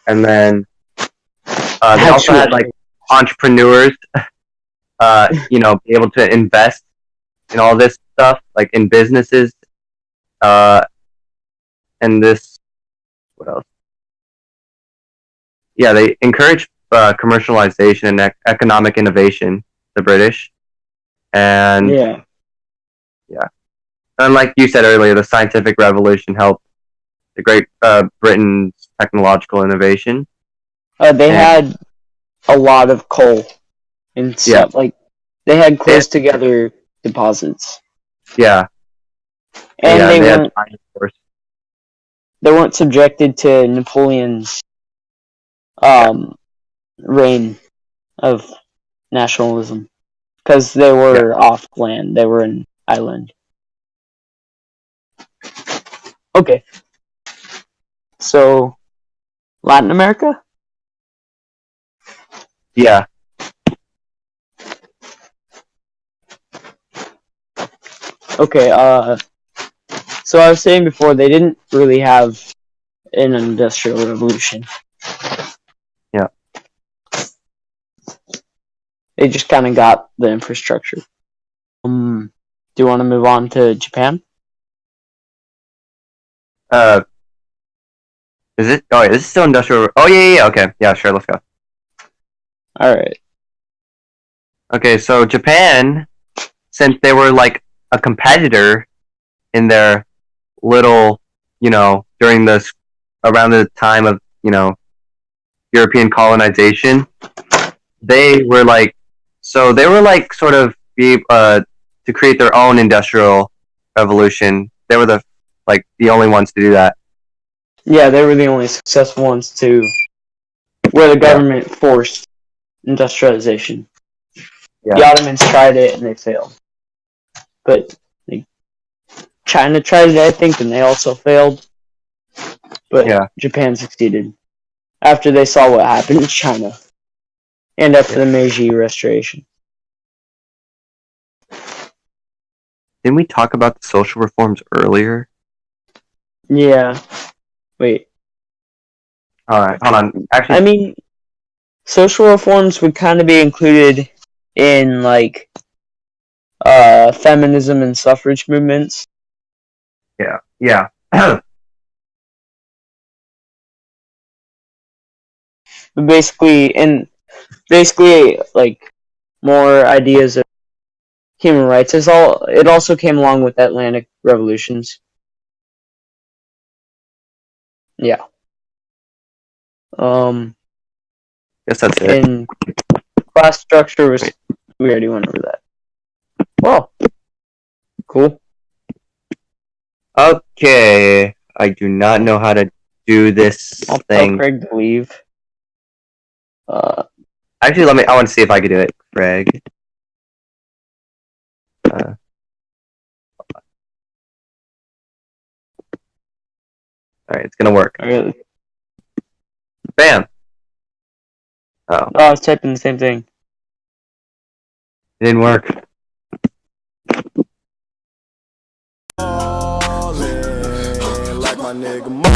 S2: and then they also had like
S3: Actually,
S2: entrepreneurs, be able to invest in all this stuff, like in businesses, uh, and this what else? Yeah, they encouraged commercialization and economic innovation. The British, and
S3: yeah.
S2: yeah, and like you said earlier, the scientific revolution helped the Great Britain's technological innovation.
S3: They
S2: And
S3: had a lot of coal and
S2: yeah,
S3: stuff. Like they had
S2: they had,
S3: close together deposits,
S2: yeah,
S3: and
S2: and they had dinosaurs.
S3: they weren't subjected to Napoleon's
S2: Yeah,
S3: reign of nationalism because they
S2: yeah,
S3: were off land. They were an island. Okay, so Latin America.
S2: yeah,
S3: Okay, so I was saying before they didn't really have an industrial revolution.
S2: yeah.
S3: They just kind of got the infrastructure. Do you want to move on to Japan?
S2: Uh, is it? Oh, wait, this is still industrial. Oh yeah. Okay, yeah, sure. Let's go.
S3: All right.
S2: Okay, so Japan, since they were like a competitor in their little, during this around the time of European colonization, they were like sort of to create their own industrial revolution. They were the only ones to do that.
S3: Yeah, they were the only successful ones where the
S2: Yeah,
S3: government forced industrialization. The
S2: yeah,
S3: Ottomans tried it and they failed. But like, China tried it, I think, and they also failed. But
S2: yeah,
S3: Japan succeeded after they saw what happened in China and after
S2: yeah.
S3: the Meiji Restoration.
S2: didn't we talk about the social reforms earlier?
S3: Yeah. Wait.
S2: Alright, hold on. Actually,
S3: I mean, social reforms would kind of be included in like feminism and suffrage movements.
S2: yeah.
S3: But basically, like more ideas of human rights. It also came along with Atlantic revolutions. Yeah.
S2: Guess that's it.
S3: And class structure was. We already went over that. Well, cool.
S2: Okay. I do not know how to do this
S3: I'll tell
S2: thing.
S3: Craig to leave.
S2: Actually, I want to see if I can do it, Craig. Alright, it's gonna work.
S3: Okay.
S2: Bam! Oh,
S3: I was typing the same thing.
S2: it didn't work.
S4: Like my nigga